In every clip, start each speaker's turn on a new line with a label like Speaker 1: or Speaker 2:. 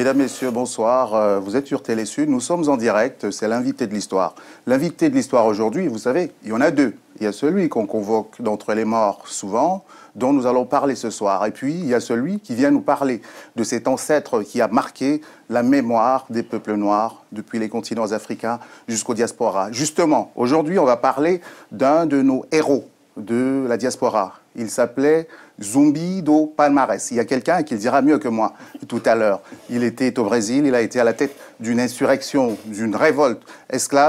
Speaker 1: Mesdames, Messieurs, bonsoir. Vous êtes sur Télé Sud. Nous sommes en direct. C'est l'invité de l'histoire. L'invité de l'histoire aujourd'hui, vous savez, il y en a deux. Il y a celui qu'on convoque d'entre les morts souvent, dont nous allons parler ce soir. Et puis, il y a celui qui vient nous parler de cet ancêtre qui a marqué la mémoire des peuples noirs depuis les continents africains jusqu'aux diasporas. Justement, aujourd'hui, on va parler d'un de nos héros de la diaspora. Il s'appelait Zumbi do Palmares. Il y a quelqu'un qui le dira mieux que moi tout à l'heure. Il était au Brésil, il a été à la tête d'une insurrection, d'une révolte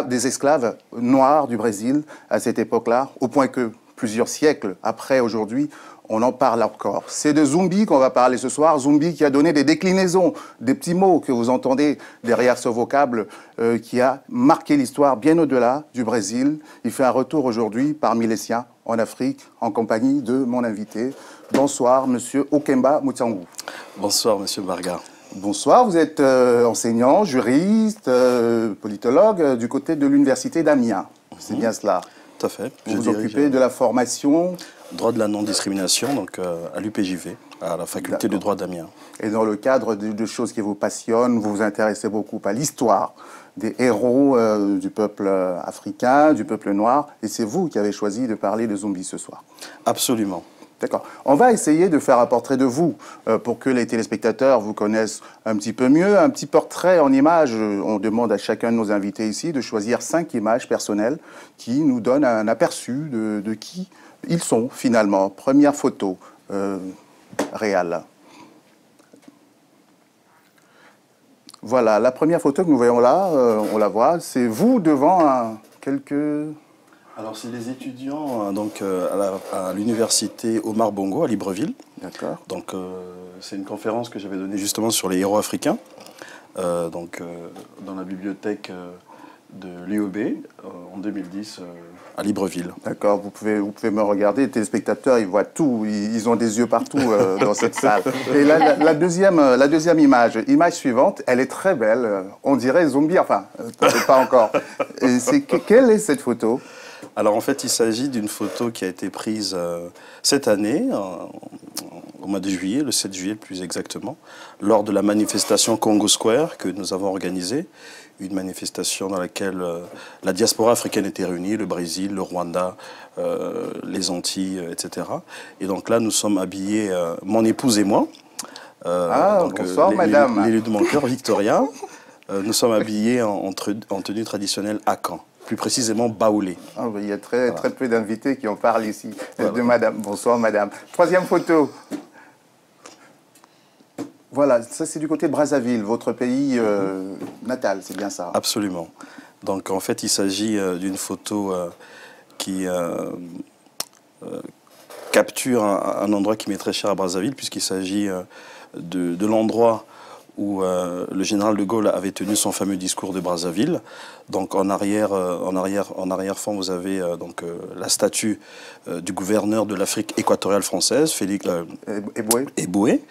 Speaker 1: des esclaves noirs du Brésil à cette époque-là, au point que plusieurs siècles après aujourd'hui, on en parle encore. C'est de Zumbi qu'on va parler ce soir. Zumbi qui a donné des déclinaisons, des petits mots que vous entendez derrière ce vocable, qui a marqué l'histoire bien au-delà du Brésil. Il fait un retour aujourd'hui parmi les siens en Afrique, en compagnie de mon invité. Bonsoir, Monsieur Okemba Mutsangou.
Speaker 2: Bonsoir, Monsieur Barga.
Speaker 1: Bonsoir, vous êtes enseignant, juriste, politologue du côté de l'université d'Amiens. C'est bien cela?
Speaker 2: Tout à fait.
Speaker 1: Vous vous occupez de la formation
Speaker 2: droit de la non-discrimination, donc à l'UPJV, à la faculté de droit d'Amiens.
Speaker 1: Et dans le cadre de choses qui vous passionnent, vous vous intéressez beaucoup à l'histoire des héros du peuple africain, du peuple noir, et c'est vous qui avez choisi de parler de Zumbi ce soir.
Speaker 2: Absolument.
Speaker 1: D'accord. On va essayer de faire un portrait de vous pour que les téléspectateurs vous connaissent un petit peu mieux. Un petit portrait en images. On demande à chacun de nos invités ici de choisir 5 images personnelles qui nous donnent un aperçu de qui ils sont finalement. Première photo réelle. Voilà, la première photo que nous voyons là, on la voit, c'est vous devant quelques...
Speaker 2: Alors, c'est les étudiants donc, à l'université Omar Bongo à Libreville.
Speaker 1: D'accord.
Speaker 2: Donc, c'est une conférence que j'avais donnée justement sur les héros africains, dans la bibliothèque de l'UOB en 2010 à Libreville.
Speaker 1: D'accord, vous pouvez me regarder, les téléspectateurs, ils voient tout, ils ont des yeux partout dans cette salle. Et la deuxième image suivante, elle est très belle, on dirait Zumbi, enfin, peut-être pas encore. Quelle est cette photo ?
Speaker 2: Alors en fait, il s'agit d'une photo qui a été prise cette année, au mois de juillet, le 7 juillet plus exactement, lors de la manifestation Congo Square que nous avons organisée. Une manifestation dans laquelle la diaspora africaine était réunie, le Brésil, le Rwanda, les Antilles, etc. Et donc là, nous sommes habillés, mon épouse et moi.
Speaker 1: Bonsoir, madame.
Speaker 2: L'élu de mon cœur, Victoria. Nous sommes habillés en tenue traditionnelle Akan. Plus précisément baoulé.
Speaker 1: Ah, il y a très peu d'invités qui en parlent ici, de madame. Bonsoir, madame. Troisième photo. Voilà, ça c'est du côté de Brazzaville, votre pays natal, c'est bien ça?
Speaker 2: Absolument. Donc en fait, il s'agit d'une photo qui capture un endroit qui m'est très cher à Brazzaville, puisqu'il s'agit de l'endroit où le général de Gaulle avait tenu son fameux discours de Brazzaville. Donc en arrière-fond, vous avez la statue du gouverneur de l'Afrique équatoriale française, Félix Éboué,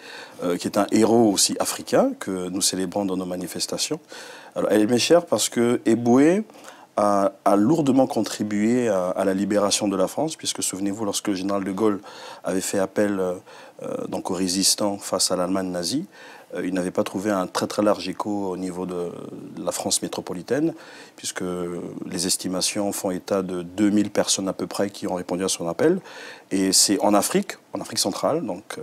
Speaker 2: qui est un héros aussi africain que nous célébrons dans nos manifestations. Alors, elle m'est chère parce que Éboué a lourdement contribué à la libération de la France, puisque souvenez-vous, lorsque le général de Gaulle avait fait appel aux résistants face à l'Allemagne nazie, il n'avait pas trouvé un très très large écho au niveau de la France métropolitaine, puisque les estimations font état de 2000 personnes à peu près qui ont répondu à son appel. Et c'est en Afrique centrale, donc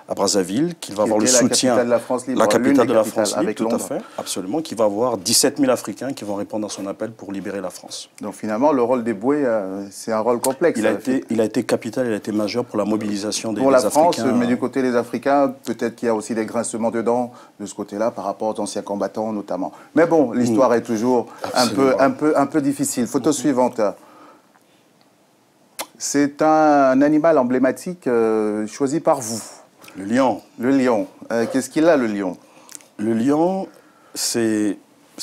Speaker 2: à Brazzaville, qu'il va avoir le soutien.
Speaker 1: La capitale de la France libre.
Speaker 2: La capitale de la France libre,
Speaker 1: avec
Speaker 2: tout à
Speaker 1: Londres.
Speaker 2: fait, absolument, qui va avoir 17 000 Africains qui vont répondre à son appel pour libérer la France.
Speaker 1: Donc finalement, le rôle d'Éboué, c'est un rôle complexe.
Speaker 2: Il a été capital, il a été majeur pour la mobilisation des
Speaker 1: Pour la
Speaker 2: Africains.
Speaker 1: France, mais du côté des Africains, peut-être qu'il y a aussi des grincements dedans de ce côté-là par rapport aux anciens combattants notamment. Mais bon, l'histoire est toujours un peu difficile. Photo suivante. C'est un animal emblématique choisi par vous.
Speaker 2: Le lion.
Speaker 1: Le lion. Qu'est-ce qu'il a, le lion?
Speaker 2: Le lion, c'est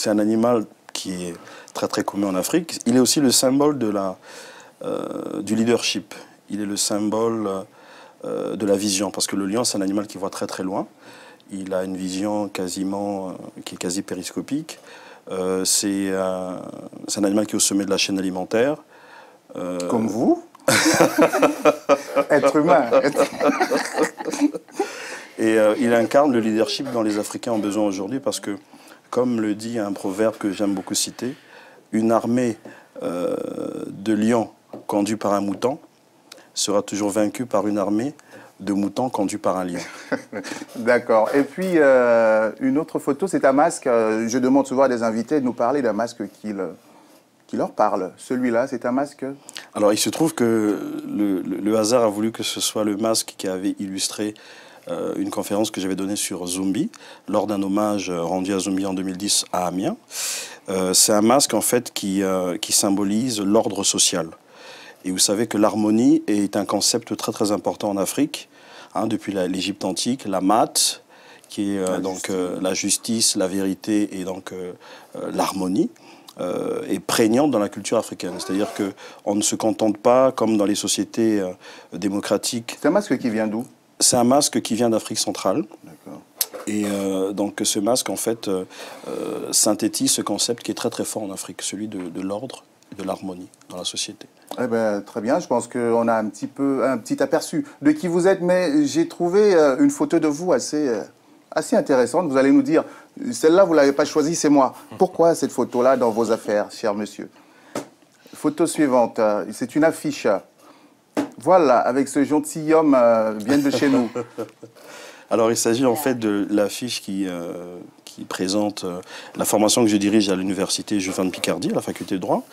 Speaker 2: un animal qui est très très commun en Afrique. Il est aussi le symbole du leadership. Il est le symbole de la vision, parce que le lion, c'est un animal qui voit très très loin. Il a une vision qui est quasi périscopique. C'est un animal qui est au sommet de la chaîne alimentaire.
Speaker 1: Comme vous? Être humain.
Speaker 2: Et Et il incarne le leadership dont les Africains ont besoin aujourd'hui parce que, comme le dit un proverbe que j'aime beaucoup citer, une armée de lions conduite par un mouton sera toujours vaincue par une armée de moutons conduits par un lion.
Speaker 1: D'accord. Et puis, une autre photo, c'est un masque. Je demande souvent à des invités de nous parler d'un masque qui leur parle. Celui-là, c'est un masque...
Speaker 2: Alors, il se trouve que le hasard a voulu que ce soit le masque qui avait illustré une conférence que j'avais donnée sur Zumbi, lors d'un hommage rendu à Zumbi en 2010 à Amiens. C'est un masque, en fait, qui symbolise l'ordre social. Et vous savez que l'harmonie est un concept très très important en Afrique, hein, depuis l'Égypte antique, la mat, qui est donc la justice, la vérité et donc l'harmonie, est prégnante dans la culture africaine. C'est-à-dire qu'on ne se contente pas, comme dans les sociétés démocratiques.
Speaker 1: C'est un masque qui vient d'où?
Speaker 2: C'est un masque qui vient d'Afrique centrale.
Speaker 1: D'accord.
Speaker 2: Et donc ce masque, en fait, synthétise ce concept qui est très très fort en Afrique, celui de l'ordre et de l'harmonie dans la société.
Speaker 1: Eh ben, très bien, je pense qu'on a un petit aperçu de qui vous êtes, mais j'ai trouvé une photo de vous assez intéressante. Vous allez nous dire, celle-là, vous ne l'avez pas choisie, c'est moi. Pourquoi cette photo-là dans vos affaires, cher monsieur? Photo suivante, c'est une affiche. Voilà, avec ce gentilhomme bien de chez nous.
Speaker 2: Alors, il s'agit en fait de l'affiche qui présente la formation que je dirige à l'université Juvin de Picardie, à la faculté de droit.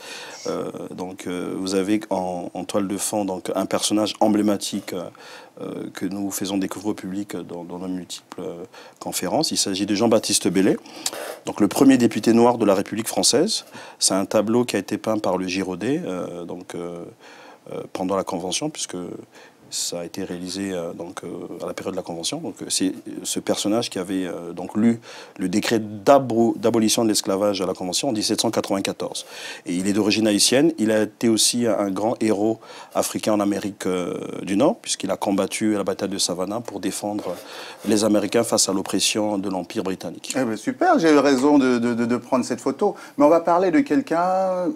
Speaker 2: Vous avez en toile de fond donc, un personnage emblématique que nous faisons découvrir au public dans nos multiples conférences. Il s'agit de Jean-Baptiste Bellay, donc le premier député noir de la République française. C'est un tableau qui a été peint par le Girodet pendant la Convention, puisque ça a été réalisé à la période de la Convention. Donc, c'est ce personnage qui avait lu le décret d'abolition de l'esclavage à la Convention en 1794. Et il est d'origine haïtienne. Il a été aussi un grand héros africain en Amérique du Nord, puisqu'il a combattu à la bataille de Savannah pour défendre les Américains face à l'oppression de l'Empire britannique.
Speaker 1: Eh bien, super, j'ai eu raison de prendre cette photo. Mais on va parler de quelqu'un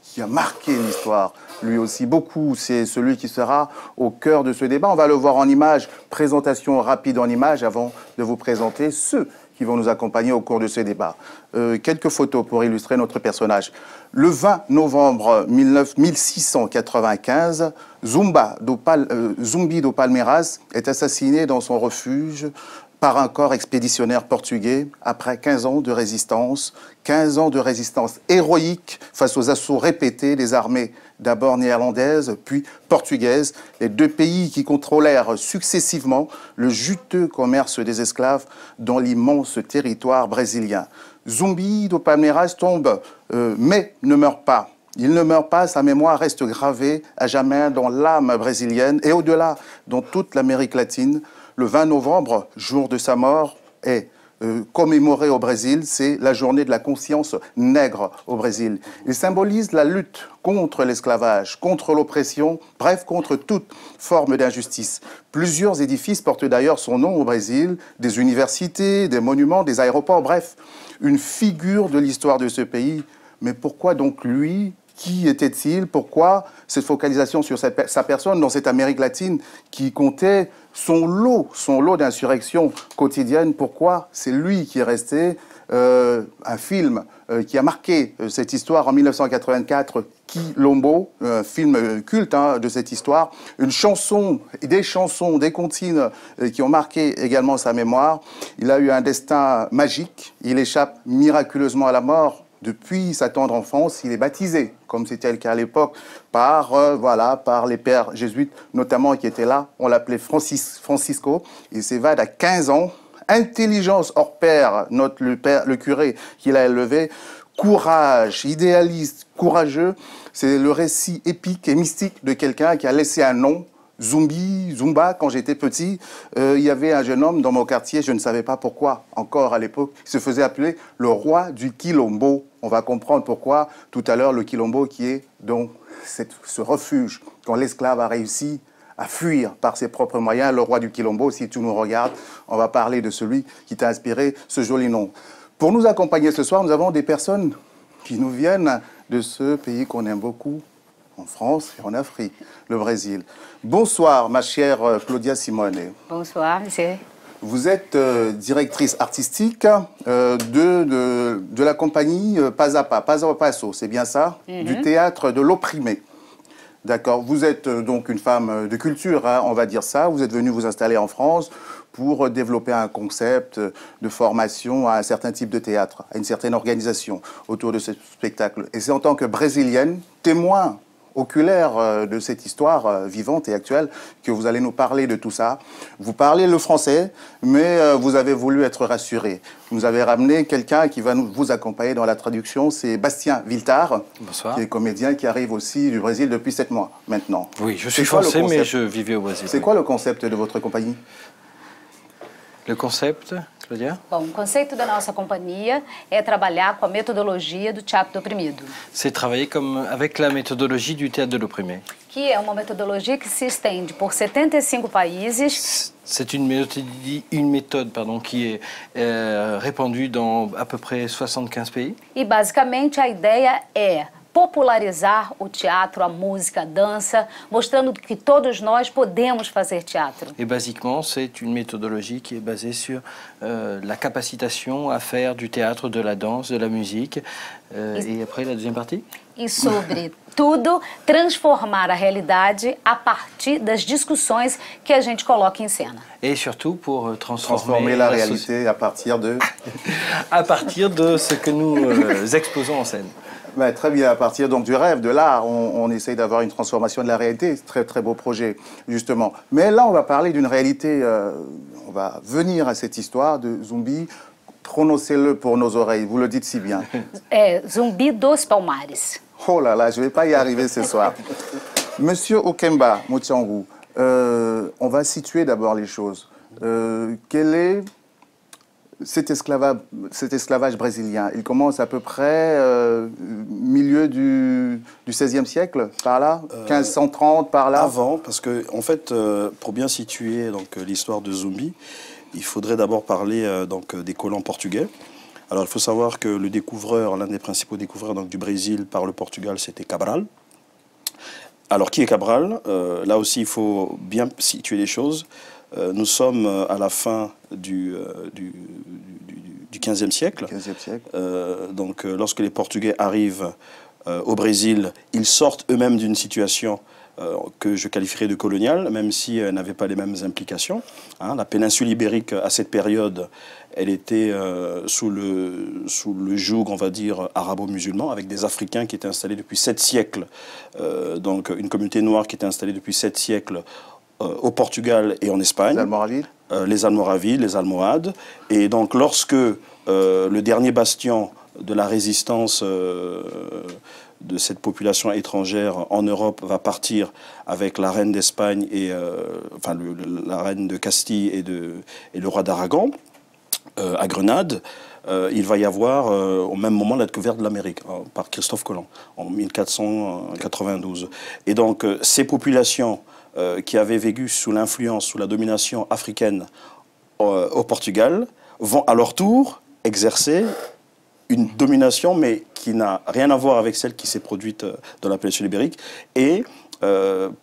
Speaker 1: qui a marqué l'histoire, lui aussi beaucoup. C'est celui qui sera au cœur de ce débat. On va le voir en images, présentation rapide en images avant de vous présenter ceux qui vont nous accompagner au cours de ce débat. Quelques photos pour illustrer notre personnage. Le 20 novembre 1695, Zumbi do Palmeiras est assassiné dans son refuge par un corps expéditionnaire portugais après 15 ans de résistance héroïque face aux assauts répétés des armées d'abord néerlandaises, puis portugaises, les deux pays qui contrôlèrent successivement le juteux commerce des esclaves dans l'immense territoire brésilien. Zumbi do Palmeiras tombe, mais ne meurt pas. Il ne meurt pas, sa mémoire reste gravée à jamais dans l'âme brésilienne et au-delà, dans toute l'Amérique latine. Le 20 novembre, jour de sa mort, est commémoré au Brésil. C'est la journée de la conscience nègre au Brésil. Il symbolise la lutte contre l'esclavage, contre l'oppression, bref, contre toute forme d'injustice. Plusieurs édifices portent d'ailleurs son nom au Brésil, des universités, des monuments, des aéroports, bref, une figure de l'histoire de ce pays. Mais pourquoi donc lui ? Qui était-il? Pourquoi cette focalisation sur sa personne dans cette Amérique latine qui comptait son lot d'insurrections quotidiennes? Pourquoi c'est lui qui est resté? Un film qui a marqué cette histoire en 1984, Quilombo, un film culte de cette histoire. Des chansons, des comptines qui ont marqué également sa mémoire. Il a eu un destin magique. Il échappe miraculeusement à la mort. Depuis sa tendre enfance, il est baptisé, comme c'était le cas à l'époque, par les pères jésuites, notamment qui étaient là. On l'appelait Francisco. Il s'évade à 15 ans. Intelligence hors pair, note le curé qui l'a élevé. Courage, idéaliste, courageux. C'est le récit épique et mystique de quelqu'un qui a laissé un nom. Zumba, quand j'étais petit, il y avait un jeune homme dans mon quartier, je ne savais pas pourquoi, encore à l'époque, il se faisait appeler le roi du Quilombo. On va comprendre pourquoi tout à l'heure, le Quilombo qui est donc ce refuge, quand l'esclave a réussi à fuir par ses propres moyens, le roi du Quilombo. Si tu nous regardes, on va parler de celui qui t'a inspiré ce joli nom. Pour nous accompagner ce soir, nous avons des personnes qui nous viennent de ce pays qu'on aime beaucoup, en France et en Afrique, le Brésil. Bonsoir, ma chère Claudia Simone.
Speaker 3: Bonsoir, monsieur.
Speaker 1: Vous êtes directrice artistique de la compagnie Pas à Paso, c'est bien ça? Du théâtre de l'opprimé. D'accord. Vous êtes donc une femme de culture, hein, on va dire ça. Vous êtes venue vous installer en France pour développer un concept de formation à un certain type de théâtre, à une certaine organisation autour de ce spectacle. Et c'est en tant que Brésilienne, témoin oculaire de cette histoire vivante et actuelle que vous allez nous parler de tout ça. Vous parlez le français, mais vous avez voulu être rassuré. Vous avez ramené quelqu'un qui va vous accompagner dans la traduction, c'est Bastien Viltar.
Speaker 3: Bonsoir.
Speaker 1: Qui est comédien qui arrive aussi du Brésil depuis 7 mois maintenant.
Speaker 3: Oui, je suis français, mais je vivais au Brésil.
Speaker 1: C'est quoi le concept de votre compagnie?
Speaker 3: Le concept, Claudia?
Speaker 4: Bom, o conceito da nossa companhia é trabalhar com a metodologia do teatro do oprimido.
Speaker 3: C'est travailler avec la méthodologie du théâtre de l'opprimé.
Speaker 4: Que é uma metodologia que se estende por 75 países.
Speaker 3: C'est une méthode qui est répandue dans à peu près 75 pays.
Speaker 4: E basicamente a ideia é popularizar o teatro, a música, a dança, mostrando que todos nós podemos fazer teatro.
Speaker 3: Et basiquement, c'est une méthodologie qui est basée sur la capacitation à faire du théâtre, de la danse, de la musique. Et après, la deuxième partie?
Speaker 4: E sobretudo, transformar a realidade a partir das discussões que a gente coloca em cena.
Speaker 3: Et surtout pour
Speaker 1: transformer la réalité à partir de...
Speaker 3: à partir de ce que nous exposons en scène.
Speaker 1: Ben, très bien, à partir donc du rêve, de l'art, on essaye d'avoir une transformation de la réalité. Très très beau projet, justement. Mais là, on va parler d'une réalité, on va venir à cette histoire de Zumbi. Prononcez-le pour nos oreilles, vous le dites si bien.
Speaker 4: Zumbi dos Palmares.
Speaker 1: Oh là là, je ne vais pas y arriver ce soir. Monsieur Okemba Motiangou, on va situer d'abord les choses. Quel est cet esclavage brésilien? Il commence à peu près milieu du XVIe siècle, par là, 1530, par là.
Speaker 2: Avant, parce que en fait, pour bien situer l'histoire de Zumbi, il faudrait d'abord parler des colons portugais. Alors il faut savoir que le découvreur, l'un des principaux découvreurs du Brésil par le Portugal, c'était Cabral. Alors qui est Cabral? Là aussi, il faut bien situer les choses. Nous sommes à la fin du XVe siècle. Donc, lorsque les Portugais arrivent au Brésil, ils sortent eux-mêmes d'une situation que je qualifierais de coloniale, même si elle n'avait pas les mêmes implications. Hein, la péninsule ibérique, à cette période, elle était sous le joug, on va dire, arabo-musulman, avec des Africains qui étaient installés depuis 7 siècles. Donc, une communauté noire qui était installée depuis 7 siècles au Portugal et en Espagne.
Speaker 1: Les Almoravides.
Speaker 2: Les Almoravides, les Almohades. Et donc, lorsque le dernier bastion de la résistance de cette population étrangère en Europe va partir avec la reine d'Espagne et la reine de Castille et le roi d'Aragon à Grenade, il va y avoir au même moment la découverte de l'Amérique par Christophe Colomb en 1492. Et donc ces populations qui avaient vécu sous l'influence, sous la domination africaine au Portugal, vont à leur tour exercer une domination, mais qui n'a rien à voir avec celle qui s'est produite dans la péninsule ibérique. Et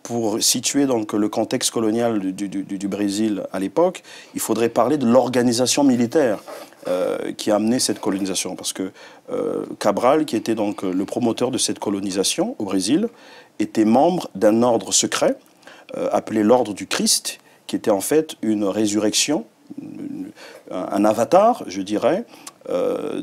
Speaker 2: pour situer le contexte colonial du Brésil à l'époque, il faudrait parler de l'organisation militaire qui a amené cette colonisation. Parce que Cabral, qui était le promoteur de cette colonisation au Brésil, était membre d'un ordre secret appelé l'ordre du Christ, qui était en fait une résurrection, un avatar, je dirais,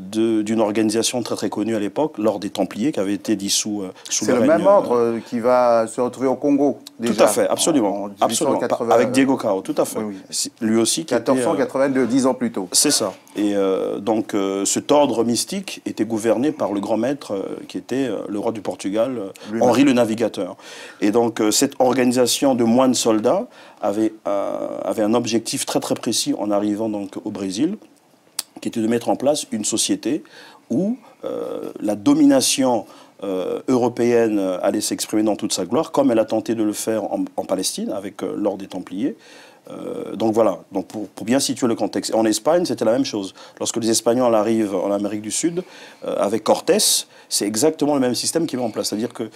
Speaker 2: d'une organisation très très connue à l'époque, l'ordre des Templiers, qui avait été dissous sous le règne...
Speaker 1: C'est le même ordre qui va se retrouver au Congo, déjà.
Speaker 2: Tout à fait, absolument. Absolument. Avec Diego Cao, tout à fait.
Speaker 1: Oui.
Speaker 2: Lui aussi qui
Speaker 1: 1482, 10 ans plus tôt.
Speaker 2: C'est ça. Et donc cet ordre mystique était gouverné par le grand maître qui était le roi du Portugal, Henri le Navigateur. Et donc cette organisation de moines soldats avait un objectif très très précis en arrivant au Brésil, qui était de mettre en place une société où la domination européenne allait s'exprimer dans toute sa gloire, comme elle a tenté de le faire en Palestine avec l'ordre des Templiers. Donc voilà, donc pour bien situer le contexte. En Espagne, c'était la même chose. Lorsque les Espagnols arrivent en Amérique du Sud, avec Cortés, c'est exactement le même système qui va en place. C'est-à-dire que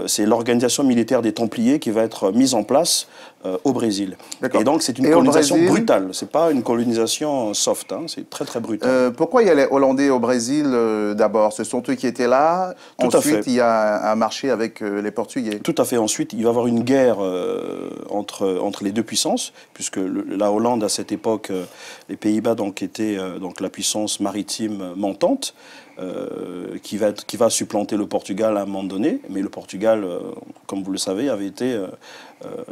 Speaker 2: c'est l'organisation militaire des Templiers qui va être mise en place au Brésil. Et donc c'est une colonisation brutale. C'est pas une colonisation soft, hein. C'est très très brutal.
Speaker 1: Pourquoi il y a les Hollandais au Brésil d'abord? Ce sont eux qui étaient là. Ensuite, il y a un marché avec les Portugais.
Speaker 2: Tout à fait. Ensuite, il va y avoir une guerre entre les deux puissances, puisque la Hollande, à cette époque, les Pays-Bas donc, étaient donc, la puissance maritime montante, qui va supplanter le Portugal à un moment donné. Mais le Portugal, comme vous le savez, avait été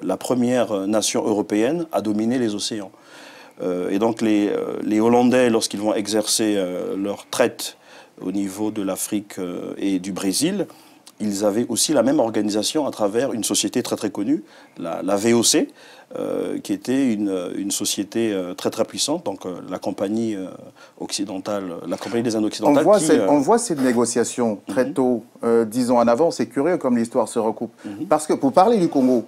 Speaker 2: la première nation européenne à dominer les océans. Et donc les Hollandais, lorsqu'ils vont exercer leur traite au niveau de l'Afrique et du Brésil, ils avaient aussi la même organisation à travers une société très très connue, la VOC, qui était une société très très puissante, donc la compagnie occidentale, la compagnie des Indes occidentales.
Speaker 1: On voit cette négociation très tôt, 10 ans en avant. C'est curieux comme l'histoire se recoupe. Parce que pour parler du Congo,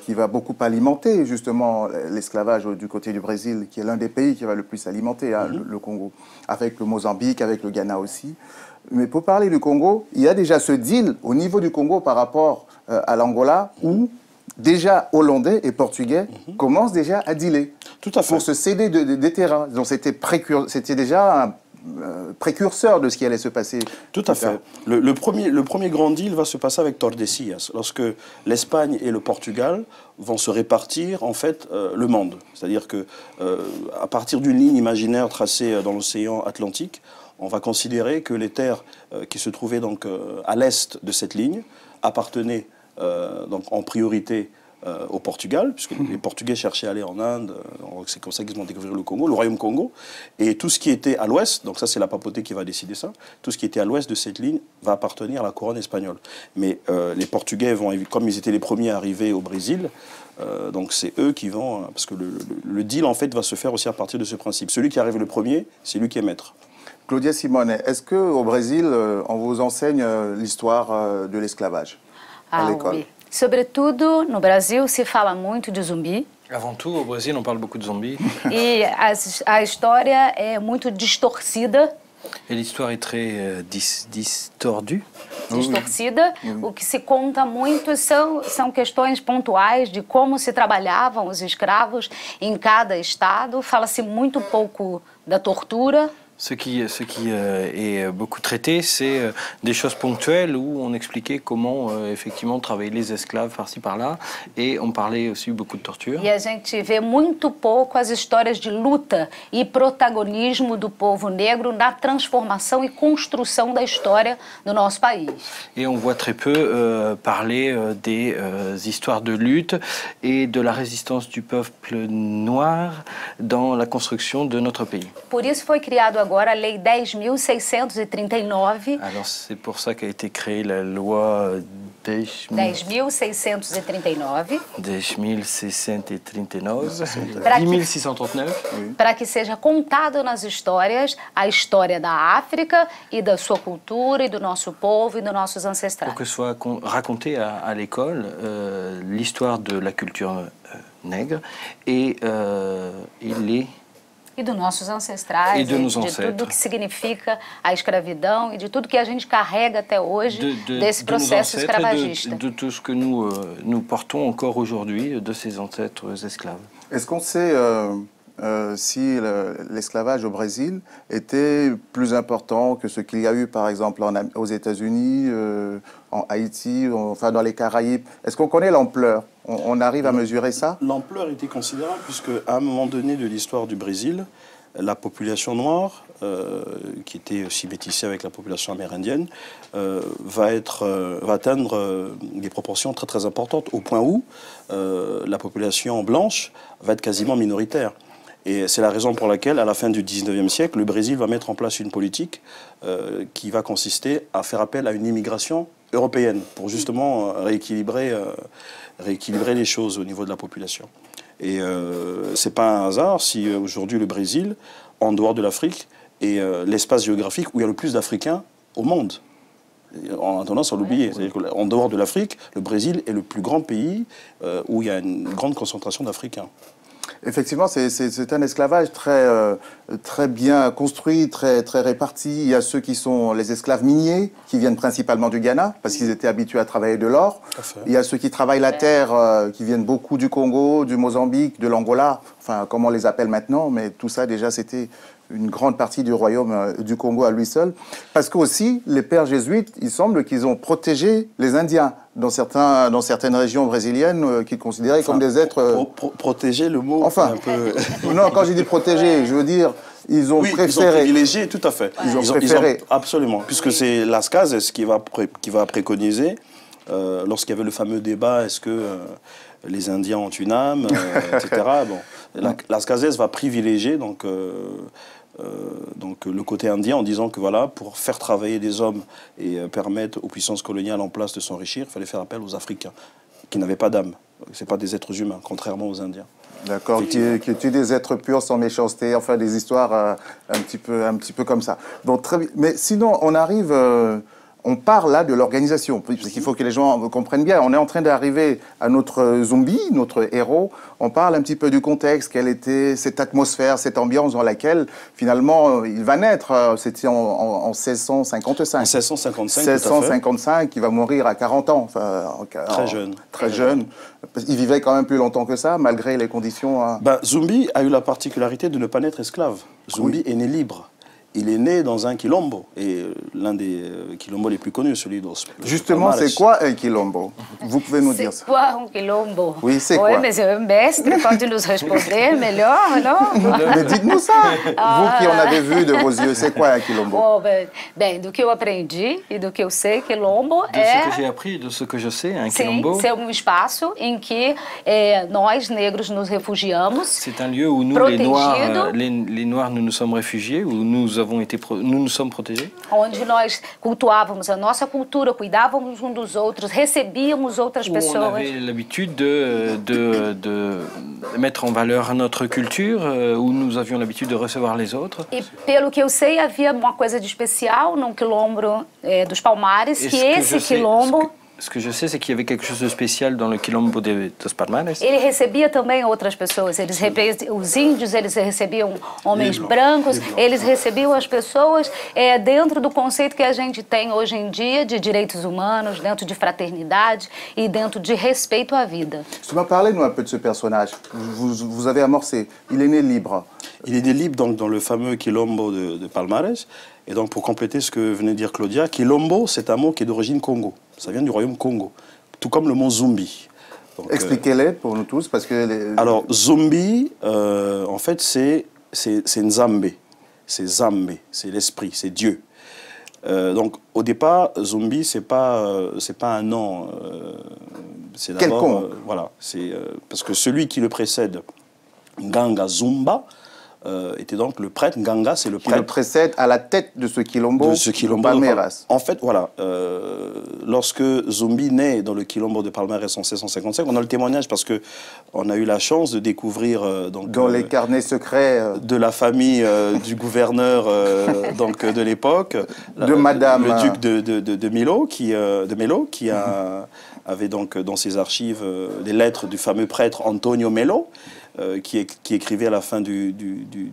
Speaker 1: qui va beaucoup alimenter justement l'esclavage du côté du Brésil, qui est l'un des pays qui va le plus alimenter hein, le Congo, avec le Mozambique, avec le Ghana aussi. Mais pour parler du Congo, il y a déjà ce deal au niveau du Congo par rapport à l'Angola où déjà Hollandais et Portugais commencent déjà à dealer.
Speaker 2: Tout à fait.
Speaker 1: Pour se céder des terrains. Donc c'était déjà un précurseur de ce qui allait se passer.
Speaker 2: Tout à fait. Le premier grand deal va se passer avec Tordesillas, lorsque l'Espagne et le Portugal vont se répartir en fait le monde. C'est-à-dire que à partir d'une ligne imaginaire tracée dans l'océan Atlantique, on va considérer que les terres qui se trouvaient donc à l'est de cette ligne appartenaient donc en priorité au Portugal, puisque les Portugais cherchaient à aller en Inde, c'est comme ça qu'ils vont découvrir le Congo, le royaume Congo, et tout ce qui était à l'ouest, donc ça c'est la papauté qui va décider ça, tout ce qui était à l'ouest de cette ligne va appartenir à la couronne espagnole. Mais les Portugais vont, comme ils étaient les premiers à arriver au Brésil, donc c'est eux qui vont, parce que le deal en fait va se faire aussi à partir de ce principe. Celui qui arrive le premier, c'est lui qui est maître.
Speaker 1: Claudia Simone, est-ce qu'au Brésil, on vous enseigne l'histoire de l'esclavage à l'école?
Speaker 4: Oui. Sobretudo, no Brasil, se fala muito de zumbi.
Speaker 3: Avant tout, au Brésil, on parle beaucoup de zombies.
Speaker 4: E a história é muito distorcida.
Speaker 3: Et l'histoire est très distordue.
Speaker 4: Distorcida. O que se conta muito são questões pontuais de como se trabalhavam os escravos em cada estado. Fala-se muito pouco da tortura.
Speaker 3: Ce qui est beaucoup traité, c'est des choses ponctuelles où on expliquait comment effectivement travaillaient les esclaves par-ci par-là, et on parlait aussi beaucoup de torture.
Speaker 4: E a gente vê muito pouco as histórias de luta e protagonismo do povo negro na transformação e construção da história do nosso país.
Speaker 3: Et on voit très peu parler des histoires de lutte et de la résistance du peuple noir dans la construction de notre pays.
Speaker 4: Por isso foi criado agora a Lei 10.639.
Speaker 3: Alors c'est pour ça qu'a été créée la loi
Speaker 4: 10.639.
Speaker 3: 10.639.
Speaker 4: Para que seja contado nas histórias a história da África e da sua cultura e do nosso povo e dos nossos ancestrais.
Speaker 3: Pour que soit raconté à l'école l'histoire de la culture nègre et les...
Speaker 4: E dos nossos ancestrais,
Speaker 3: de
Speaker 4: tudo que significa a escravidão e de tudo que a gente carrega até hoje desse processo escravagista.
Speaker 3: De tout ce que nous portons encore aujourd'hui de ces ancêtres esclaves.
Speaker 1: Est-ce qu'on sait si l'esclavage au Brésil était plus important que ce qu'il y a eu par exemple aux États-Unis, en Haïti, enfin dans les Caraïbes? Est-ce qu'on connaît l'ampleur? On arrive à mesurer ça?
Speaker 2: L'ampleur était considérable puisque à un moment donné de l'histoire du Brésil, la population noire, qui était aussi métissée avec la population amérindienne, va atteindre des proportions très très importantes, au point où la population blanche va être quasiment minoritaire. Et c'est la raison pour laquelle, à la fin du 19e siècle, le Brésil va mettre en place une politique qui va consister à faire appel à une immigration européenne pour justement rééquilibrer les choses au niveau de la population. Et c'est pas un hasard si aujourd'hui le Brésil, en dehors de l'Afrique, est l'espace géographique où il y a le plus d'Africains au monde. On a tendance à l'oublier. En dehors de l'Afrique, le Brésil est le plus grand pays où il y a une grande concentration d'Africains.
Speaker 1: Effectivement, c'est un esclavage très bien construit, très réparti. Il y a ceux qui sont les esclaves miniers, qui viennent principalement du Ghana, parce qu'ils étaient habitués à travailler de l'or. Il y a ceux qui travaillent la terre, qui viennent beaucoup du Congo, du Mozambique, de l'Angola, enfin, comme on les appelle maintenant, mais tout ça, déjà, c'était une grande partie du royaume du Congo à lui seul. Parce que aussi, les pères jésuites, il semble qu'ils ont protégé les Indiens dans certaines régions brésiliennes qu'ils considéraient comme des êtres...
Speaker 2: Protéger, le mot...
Speaker 1: Enfin,
Speaker 2: un peu...
Speaker 1: non, quand je dis protéger, je veux dire, ils ont préféré...
Speaker 2: Ils ont privilégié, tout à fait.
Speaker 1: Ils ont préféré.
Speaker 2: Absolument, puisque c'est Las Cases qui va préconiser, lorsqu'il y avait le fameux débat, est-ce que les Indiens ont une âme, etc. Bon, Las Cases va privilégier donc le côté indien en disant que voilà, pour faire travailler des hommes et permettre aux puissances coloniales en place de s'enrichir, il fallait faire appel aux Africains, qui n'avaient pas d'âme. Ce n'est pas des êtres humains, contrairement aux Indiens.
Speaker 1: D'accord, qui tuent des êtres purs sans méchanceté, enfin des histoires un petit peu comme ça. Donc, très bien. Mais sinon, on arrive... on parle là de l'organisation, parce qu'il faut que les gens comprennent bien. On est en train d'arriver à notre zombie, notre héros. On parle un petit peu du contexte, quelle était cette atmosphère, cette ambiance dans laquelle, finalement, il va naître. C'était en 1655.
Speaker 2: En 1655,
Speaker 1: 1655, il va mourir à 40 ans. Enfin,
Speaker 2: très jeune.
Speaker 1: Très jeune. Il vivait quand même plus longtemps que ça, malgré les conditions...
Speaker 2: Zumbi a eu la particularité de ne pas naître esclave. Zumbi est né libre. Il est né dans un quilombo, et l'un des quilombos les plus connus, celui d'Os.
Speaker 1: Justement, c'est quoi un quilombo? Vous pouvez nous dire ça?
Speaker 4: C'est quoi un quilombo?
Speaker 1: Oui, c'est quoi?
Speaker 4: Oui, mais un mestre pode nos responder melhor, non?
Speaker 1: Mais dites-nous ça, vous qui en avez vu de vos yeux, c'est quoi un quilombo?
Speaker 4: Oh, bem, do que eu aprendi e do que eu sei, quilombo
Speaker 3: De ce que j'ai appris, de ce que je sais, un quilombo...
Speaker 4: Sim, c'est espaço em que nós, negros, nos refugiamos.
Speaker 3: C'est un lieu où nous, les Noirs, nous nous sommes réfugiés, où nous nous sommes protégés.
Speaker 4: Onde nós cultuávamos a nossa cultura, cuidávamos uns dos outros, recebíamos outras pessoas.
Speaker 3: On avait l'habitude de mettre en valeur notre culture, où nous avions l'habitude de recevoir les autres.
Speaker 4: E pelo que eu sei, havia uma coisa de especial no quilombo dos Palmares, que esse quilombo...
Speaker 3: Ce que je sais, c'est qu'il y avait quelque chose de spécial dans le quilombo dos Palmares.
Speaker 4: Ele recebia também outras pessoas. Os índios, eles recebiam homens brancos, eles recebiam as pessoas dentro do conceito que a gente tem hoje em dia de direitos humanos, dentro de fraternidade e dentro de respeito à vida.
Speaker 1: Tu m'as parlé, nous, un peu de ce personnage. Vous avez amorcé. Il est né libre.
Speaker 2: Il est né libre donc, dans le fameux quilombo de Palmares. Et donc, pour compléter ce que venait de dire Claudia, quilombo, c'est un mot qui est d'origine Congo. Ça vient du royaume Congo, tout comme le mot zombie.
Speaker 1: Expliquez-les pour nous tous, parce que...
Speaker 2: Alors, zombie, en fait, c'est Nzambe. C'est Zambé, c'est l'esprit, c'est Dieu. Donc, au départ, zombie, c'est pas un nom. C'est d'abord... voilà, parce que celui qui le précède, Nganga Zumba, était donc le prêtre. Nganga, c'est le prêtre.
Speaker 1: Qui le précède à la tête de ce quilombo de Palmeiras.
Speaker 2: En fait, voilà, lorsque Zumbi naît dans le quilombo de Palmeiras en 1655, on a le témoignage parce qu'on a eu la chance de découvrir...
Speaker 1: dans les carnets secrets...
Speaker 2: de la famille du gouverneur donc, de l'époque.
Speaker 1: De Madame...
Speaker 2: Le duc de Melo, qui avait donc dans ses archives les lettres du fameux prêtre Antonio Melo, qui écrivait à la fin du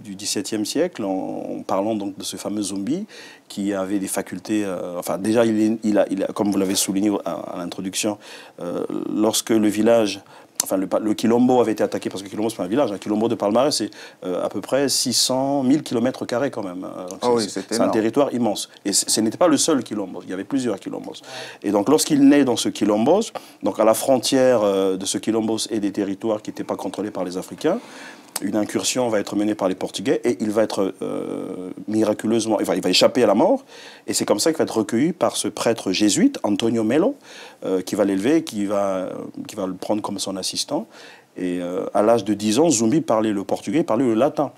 Speaker 2: XVIIe siècle en parlant donc de ce fameux zombie qui avait des facultés... enfin, déjà, il a, comme vous l'avez souligné à l'introduction, lorsque le village... Enfin, le Quilombo avait été attaqué, parce que Quilombo, c'est pas un village. Un Quilombo de Palmares, c'est à peu près 600 000 km² quand même. C'est un territoire immense. Et ce n'était pas le seul Quilombo, il y avait plusieurs Quilombos. Et donc, lorsqu'il naît dans ce Quilombos, donc à la frontière de ce Quilombos et des territoires qui n'étaient pas contrôlés par les Africains, une incursion va être menée par les Portugais et il va être miraculeusement... Enfin, il va échapper à la mort. Et c'est comme ça qu'il va être recueilli par ce prêtre jésuite, Antonio Melo, qui va l'élever, qui va le prendre comme son assistant. Et à l'âge de 10 ans, Zumbi parlait le portugais, parlait le latin.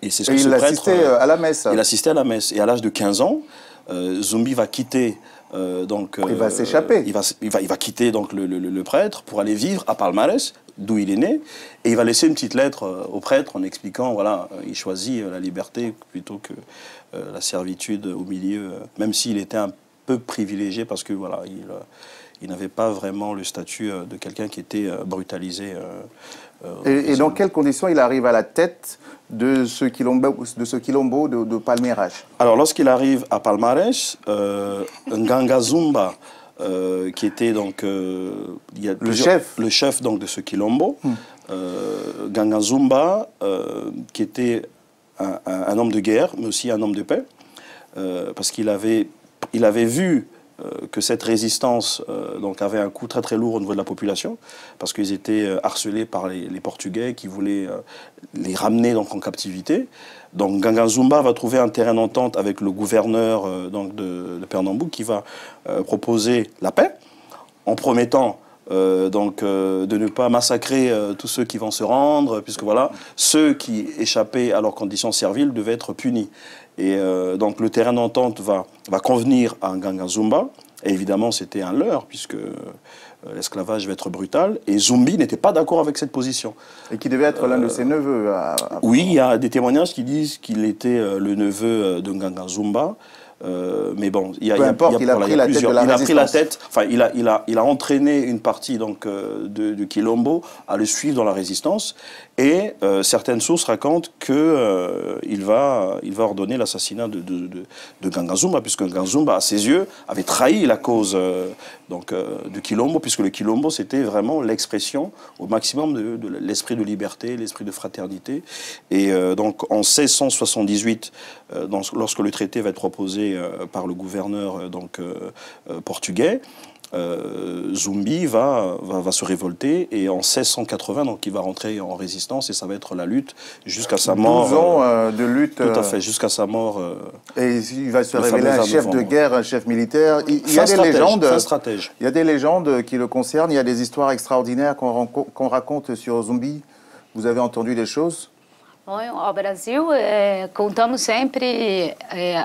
Speaker 2: Et c'est ce que ce prêtre...
Speaker 1: Il assistait à la messe.
Speaker 2: Il assistait à la messe. Et à l'âge de 15 ans, Zumbi va quitter... donc,
Speaker 1: il va s'échapper.
Speaker 2: Il va quitter donc, le prêtre pour aller vivre à Palmares, d'où il est né, et il va laisser une petite lettre au prêtre en expliquant, voilà, il choisit la liberté plutôt que la servitude au milieu, même s'il était un peu privilégié parce que voilà, il n'avait pas vraiment le statut de quelqu'un qui était brutalisé.
Speaker 1: Et dans quelles conditions il arrive à la tête de ce quilombo de Palmeiras?
Speaker 2: Alors, lorsqu'il arrive à Palmares, Nganga Zumba, qui était donc le chef donc, de ce quilombo, Nganga Zumba, qui était un homme de guerre, mais aussi un homme de paix, parce qu'il avait vu que cette résistance donc avait un coût très très lourd au niveau de la population, parce qu'ils étaient harcelés par les Portugais qui voulaient les ramener donc, en captivité. Donc Nganga Zumba va trouver un terrain d'entente avec le gouverneur donc de Pernambouc qui va proposer la paix, en promettant de ne pas massacrer tous ceux qui vont se rendre, puisque voilà, ceux qui échappaient à leurs conditions serviles devaient être punis. Et donc le terrain d'entente va convenir à Nganga Zumba. Et évidemment, c'était un leurre, puisque l'esclavage va être brutal. Et Zumbi n'était pas d'accord avec cette position.
Speaker 1: Et qui devait être l'un de ses neveux.
Speaker 2: Oui, il y a des témoignages qui disent qu'il était le neveu de Nganga Zumba. Mais bon, il a pris la tête, enfin, il a entraîné une partie donc, de Quilombo à le suivre dans la résistance. Et certaines sources racontent qu'il va ordonner l'assassinat de Nganga Zumba, puisque Nganga Zumba, à ses yeux, avait trahi la cause de Quilombo, puisque le Quilombo, c'était vraiment l'expression au maximum de l'esprit de liberté, l'esprit de fraternité. Et donc, en 1678, lorsque le traité va être proposé par le gouverneur portugais, Zumbi va se révolter et en 1680, donc il va rentrer en résistance et ça va être la lutte jusqu'à sa mort.
Speaker 1: 12 ans de lutte.
Speaker 2: Tout à fait, jusqu'à sa mort.
Speaker 1: Et il va se révéler un chef de guerre, un chef militaire. Il y a des légendes. Il y a des légendes qui le concernent. Il y a des histoires extraordinaires qu'on raconte sur Zumbi. Vous avez entendu des choses?
Speaker 4: Bom, au Brasil, contamos sempre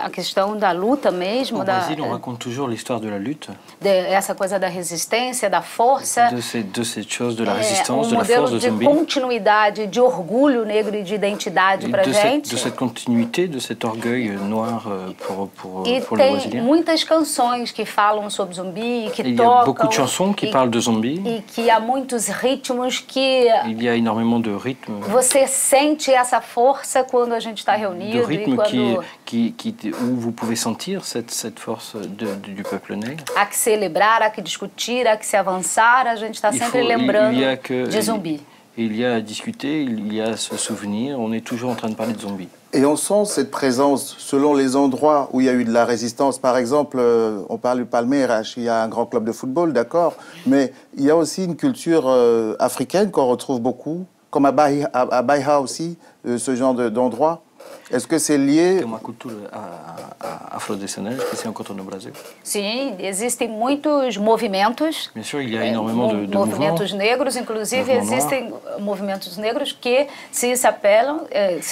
Speaker 4: a questão da luta mesmo.
Speaker 3: Au Brasil, on raconte toujours l'histoire de la lutte.
Speaker 4: Essa coisa da resistência, da força.
Speaker 3: De cette chose de la résistance, de la force de Zumbi.
Speaker 4: De continuidade, de orgulho negro e de identidade para gente.
Speaker 3: De cette continuité, de cet orgueil noir pour les Brésiliens.
Speaker 4: E tem muitas canções que falam sobre Zumbi e que tocam.
Speaker 3: Il y a beaucoup de chansons qui parlent de Zumbi.
Speaker 4: E que há muitos ritmos que.
Speaker 3: Il y a énormément de rythmes.
Speaker 4: Você sente essa força quando a gente está reunido.
Speaker 3: De rythme où vous pouvez sentir cette force du peuple nègre.
Speaker 4: Há que celebrar, há que discutir, há que se avançar, a gente está sempre lembrando de Zumbi.
Speaker 3: Il y a à discuter, il y a à se souvenir, on est toujours en train de parler de Zumbi.
Speaker 1: Et on sent cette présence selon les endroits où il y a eu de la résistance. Par exemple, on parle du Palmeiras, il y a un grand club de football, d'accord, mais il y a aussi une culture africaine qu'on retrouve beaucoup, comme à Bahia aussi, ce genre d'endroit. Est-ce que c'est lié?
Speaker 3: Tem uma cultura afrodescendente que se encontra no Brasil.
Speaker 4: Sim, existem muitos movimentos.
Speaker 3: Bien sûr, il y a énormément de
Speaker 4: movimentos negros, inclusive existem movimentos negros que se apelam,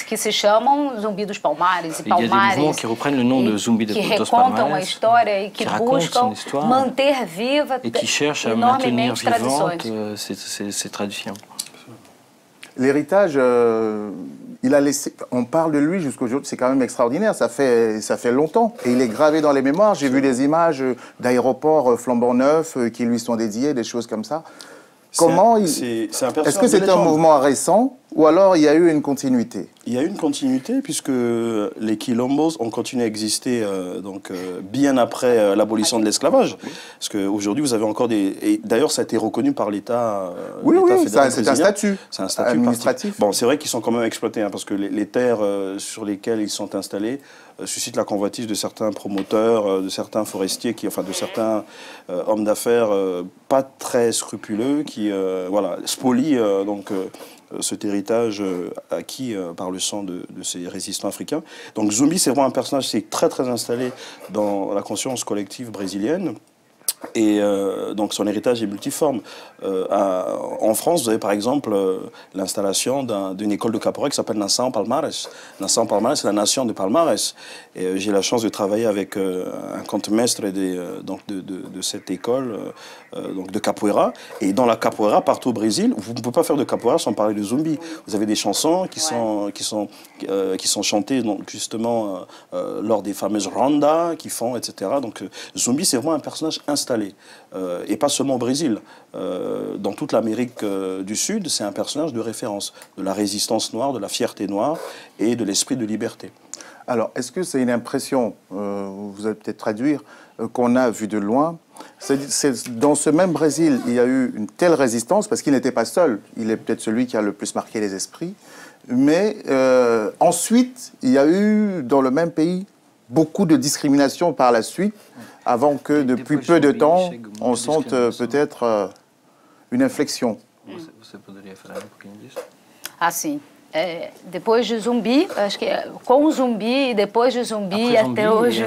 Speaker 4: que se chamam Zumbi dos Palmares e Palmares.
Speaker 3: Il y a des mouvements qui reprennent le nom de Zumbi dos Palmares.
Speaker 4: Que recontam a história e que buscam manter viva
Speaker 3: et qui cherchent à maintenir vivantes ces traditions.
Speaker 1: L'héritage, il a laissé. On parle de lui jusqu'aujourd'hui, c'est quand même extraordinaire. Ça fait longtemps et il est gravé dans les mémoires. J'ai vu des images d'aéroports flambant neufs qui lui sont dédiés, des choses comme ça. Comment est-ce que c'est un mouvement récent ou alors il y a eu une continuité?
Speaker 2: Il y a eu une continuité puisque les quilombos ont continué à exister bien après l'abolition de l'esclavage. Parce qu'aujourd'hui, vous avez encore des... Et d'ailleurs, ça a été reconnu par l'État fédéral.
Speaker 1: C'est un statut.
Speaker 2: C'est un statut administratif. Bon, c'est vrai qu'ils sont quand même exploités parce que les terres sur lesquelles ils sont installés suscitent la convoitise de certains promoteurs, de certains forestiers, de certains hommes d'affaires pas très scrupuleux qui spolient cet héritage acquis par le sang de ces résistants africains. Donc Zumbi, c'est vraiment un personnage qui est très très installé dans la conscience collective brésilienne. Et donc son héritage est multiforme. En France, vous avez par exemple l'installation d'une école de capoeira qui s'appelle Nação Palmares. Nação Palmares, c'est la nation de Palmares. Et j'ai la chance de travailler avec un conte-maître de cette école de capoeira. Et dans la capoeira, partout au Brésil, vous ne pouvez pas faire de capoeira sans parler de Zumbi. Vous avez des chansons qui sont chantées justement lors des fameuses rondas qu'ils font, etc. Donc Zumbi, c'est vraiment un personnage installé. Et pas seulement au Brésil. Dans toute l'Amérique du Sud, c'est un personnage de référence, de la résistance noire, de la fierté noire et de l'esprit de liberté.
Speaker 1: Alors, est-ce que c'est une impression, vous allez peut-être traduire, qu'on a vu de loin? Dans ce même Brésil, il y a eu une telle résistance, parce qu'il n'était pas seul, il est peut-être celui qui a le plus marqué les esprits, mais ensuite, il y a eu dans le même pays beaucoup de discrimination par la suite, avant que depuis peu de temps, on sente peut-être une inflexion.
Speaker 3: Você poderia falar pouquinho disso?
Speaker 4: Assim, depois de Zumbi, acho que com o Zumbi e depois de Zumbi até hoje,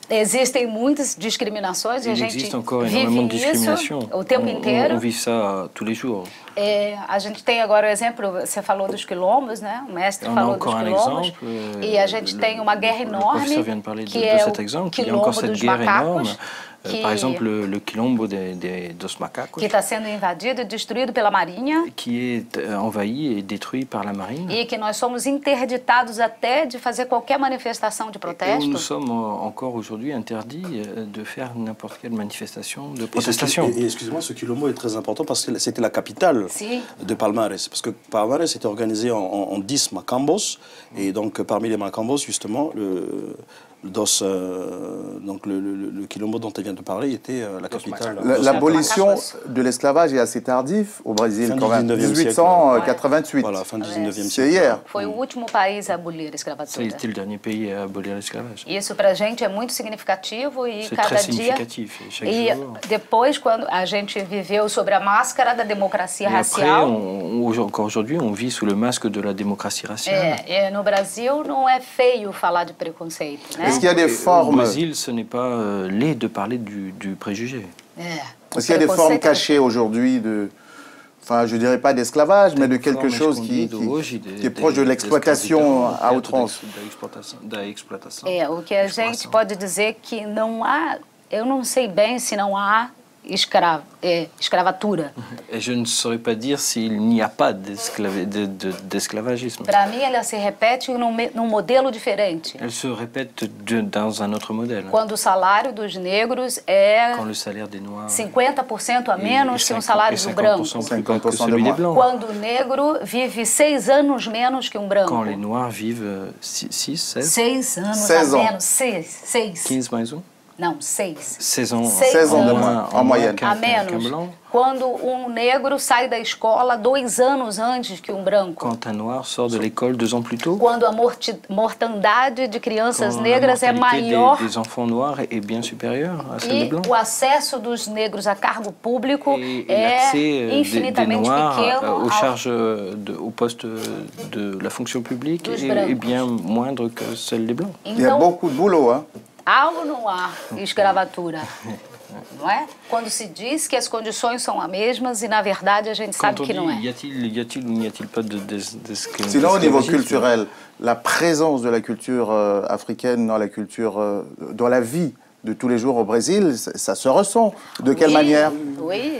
Speaker 4: existem muitas discriminações e a gente vive isso o tempo inteiro.
Speaker 3: On vit ça tous les jours.
Speaker 4: A gente tem agora o exemplo, você falou dos quilombos, né? O mestre falou dos quilombos. E a gente tem uma guerra enorme, que é o quilombo dos macacos.
Speaker 3: Par exemple, le quilombo dos macacos.
Speaker 4: Que está sendo invadido e destruído pela Marinha.
Speaker 3: Qui est envahi et détruit par la marine.
Speaker 4: E que nós somos interditados até de fazer qualquer manifestação de protesto.
Speaker 3: Et nous sommes encore aujourd'hui interdits de faire n'importe quelle manifestation de protestation.
Speaker 2: Et excusez-moi, ce quilombo est très important parce que c'était la capitale de Palmares. Parce que Palmares était organisé en 10 macambos. Et donc, parmi les macambos, justement, donc le quilombo dont elle vient de parler était la capitale.
Speaker 1: L'abolition de l'esclavage est assez tardif au Brésil, quand même. 1888.
Speaker 2: Voilà, fin du 19e siècle.
Speaker 1: C'est hier.
Speaker 4: Foi o último país a abolir a escravatura.
Speaker 3: C'était le dernier pays à abolir l'esclavage.
Speaker 4: Isso pra gente é muito significativo e
Speaker 3: C'est
Speaker 4: cada
Speaker 3: très
Speaker 4: dia.
Speaker 3: significatif.
Speaker 4: E depois, quando a gente viveu sobre a máscara da democracia racial.
Speaker 3: Encore aujourd'hui, on vit sous le masque de la démocratie raciale.
Speaker 4: No Brasil não é feio falar de preconceito, né?
Speaker 1: Est-ce qu'il y a des formes...
Speaker 3: Au Brésil, ce n'est pas laid de parler du préjugé.
Speaker 1: Est-ce qu'il y a des formes cachées aujourd'hui de... Enfin, je ne dirais pas d'esclavage, mais de quelque chose qui est proche de l'exploitation à outrance.
Speaker 4: O que a gente pode dizer que não há... Eu não sei bem se não há escravatura.
Speaker 3: Et je ne saurais pas dire s'il n'y a pas d'esclavagisme.
Speaker 4: Para mim, ela se repete num modelo diferente.
Speaker 3: Elle se répète dans un autre modèle.
Speaker 4: Quando o salário dos negros é
Speaker 3: Quand le salaire des Noirs
Speaker 4: 50% a menos que um salário do branco.
Speaker 3: 50% que celui des Blancs.
Speaker 4: Quando o negro vive 6 anos menos que um branco.
Speaker 3: Quand les Noirs vivent 6, 16?
Speaker 4: 6 anos
Speaker 1: 16
Speaker 4: a
Speaker 1: ans.
Speaker 4: menos. 6.
Speaker 3: 15 mais 1?
Speaker 4: Não, 6.
Speaker 3: 16 ans.
Speaker 1: 16 ans de moins, en moyenne.
Speaker 4: A menos. Quando um negro sai da escola 2 anos antes que um branco.
Speaker 3: Quand un noir sort de l'école 2 ans plus tôt.
Speaker 4: Quando a mortandade de crianças negras é maior.
Speaker 3: Des enfants noirs est bien supérieure à celle des blancs.
Speaker 4: E o acesso dos negros a cargo público é infinitamente pequeno.
Speaker 3: Aux charges, au poste de la fonction publique est bien moindre que celle des blancs.
Speaker 1: Il y a beaucoup de boulot, hein.
Speaker 4: Há ou não há escravatura? Não é? Quando se diz que as condições são as mesmas e, na verdade, a gente sabe que não é.
Speaker 3: Y a-t-il ou n'y a-t-il pas d'esclavage?
Speaker 1: Sinon, au niveau culturel, la présence de la culture africaine dans la culture, dans la vie de tous les jours au Brésil, ça se ressent. De quelle manière?
Speaker 4: Oui,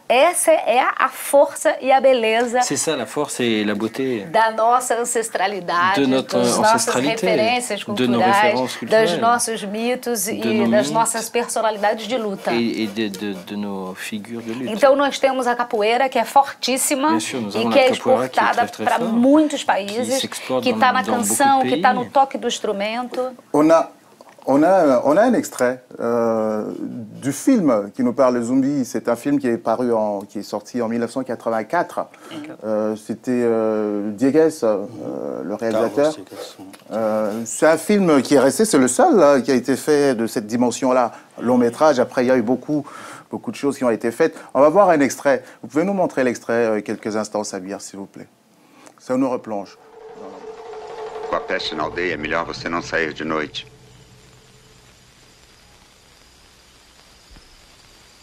Speaker 4: essa é a força e a beleza.
Speaker 3: C'est ça la force et la beauté.
Speaker 4: Da nossa ancestralidade, das nossas referências culturais, dos nossos mitos e das nossas personalidades de luta.
Speaker 3: Et de nos figures de lutte.
Speaker 4: Então nós temos a capoeira que é fortíssima e que é exportada para muitos países, que está na canção, que está no toque do instrumento.
Speaker 1: On a un extrait du film qui nous parle de Zumbi. C'est un film qui est qui est sorti en 1984. C'était Diegues, le réalisateur. C'est un film qui est resté, c'est le seul qui a été fait de cette dimension-là, long métrage. Après, il y a eu beaucoup de choses qui ont été faites. On va voir un extrait. Vous pouvez nous montrer l'extrait quelques instants, Sabir, s'il vous plaît. Ça nous replonge.
Speaker 5: Com a peste na aldeia, é melhor você não sair de noite.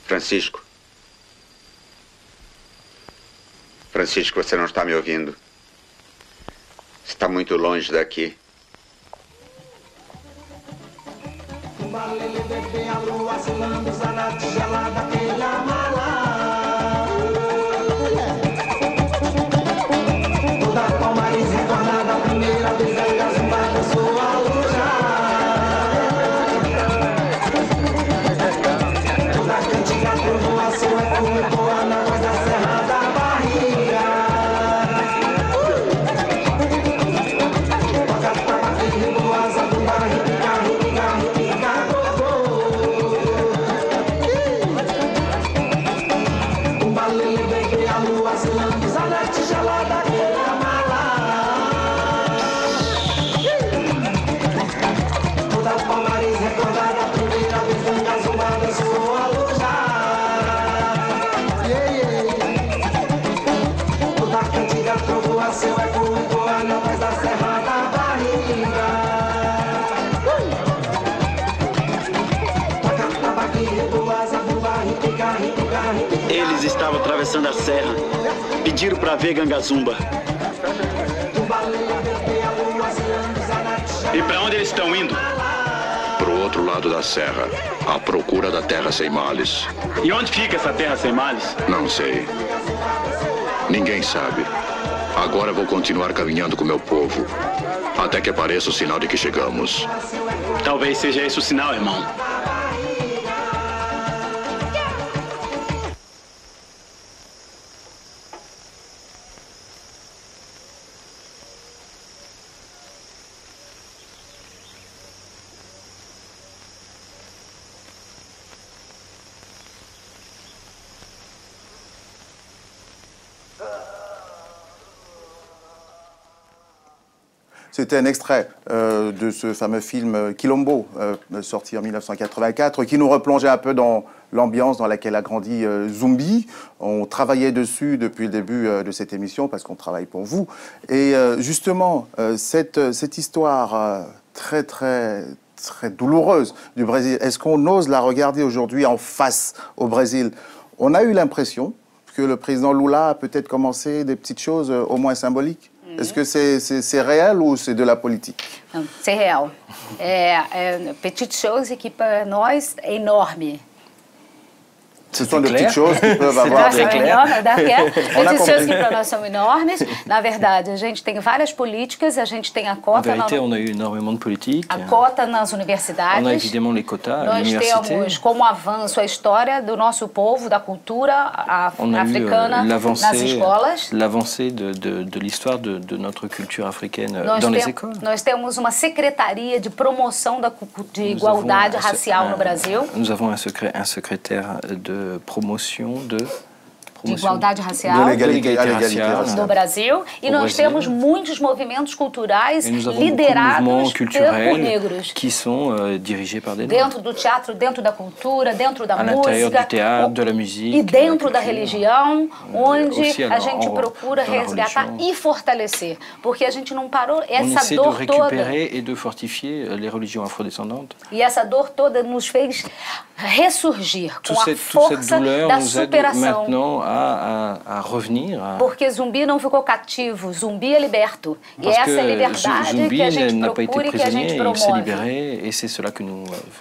Speaker 5: Francisco. Francisco, você não está me ouvindo. Está muito longe daqui.
Speaker 6: serra. Pediram para ver Gangazumba. E para onde eles estão indo?
Speaker 7: Para o outro lado da serra, à procura da terra sem males.
Speaker 6: E onde fica essa terra sem males?
Speaker 7: Não sei. Ninguém sabe. Agora vou continuar caminhando com meu povo, até que apareça o sinal de que chegamos.
Speaker 6: Talvez seja esse o sinal, irmão.
Speaker 1: C'était un extrait de ce fameux film Quilombo, sorti en 1984, qui nous replongeait un peu dans l'ambiance dans laquelle a grandi Zumbi. On travaillait dessus depuis le début de cette émission, parce qu'on travaille pour vous. Et justement, cette histoire très douloureuse du Brésil, est-ce qu'on ose la regarder aujourd'hui en face au Brésil? On a eu l'impression que le président Lula a peut-être commencé des petites choses au moins symboliques. Est-ce que c'est réel ou c'est de la politique?
Speaker 4: C'est réel. Petite chose que para nós é énorme.
Speaker 1: Ce sont de petites choses qui peuvent avoir des...
Speaker 4: Petites choses que para nós são enormes. Na verdade, a gente tem várias políticas, a gente tem a cota...
Speaker 3: En vérité, on a eu énormément de politiques.
Speaker 4: A cota nas universidades.
Speaker 3: On a évidemment les quotas à
Speaker 4: Nós temos como avanço a história do nosso povo, da cultura africana nas escolas.
Speaker 3: L'avancée de l'histoire de notre culture africaine dans les écoles.
Speaker 4: Nós temos uma secretaria de promoção de igualdade racial no Brasil.
Speaker 3: Nous avons un secrétaire de promotion de
Speaker 4: igualdade racial no Brasil. E nós temos muitos movimentos culturais liderados por negros.
Speaker 3: Qui sont dirigés par des
Speaker 4: dentro do teatro, dentro da cultura, dentro da música,
Speaker 3: de la musique,
Speaker 4: e dentro da religião, onde a gente procura resgatar e fortalecer. Porque a gente não parou, essa dor toda...
Speaker 3: On essaie de récupérer et de fortifier les religions afrodescendantes.
Speaker 4: E essa dor toda nos fez ressurgir com a força da superação.
Speaker 3: À revenir.
Speaker 4: Porque Zumbi não ficou cativo, Zumbi é liberto. E essa é a liberdade que a gente procura e que a gente promove.
Speaker 3: Il s'est libéré et c'est cela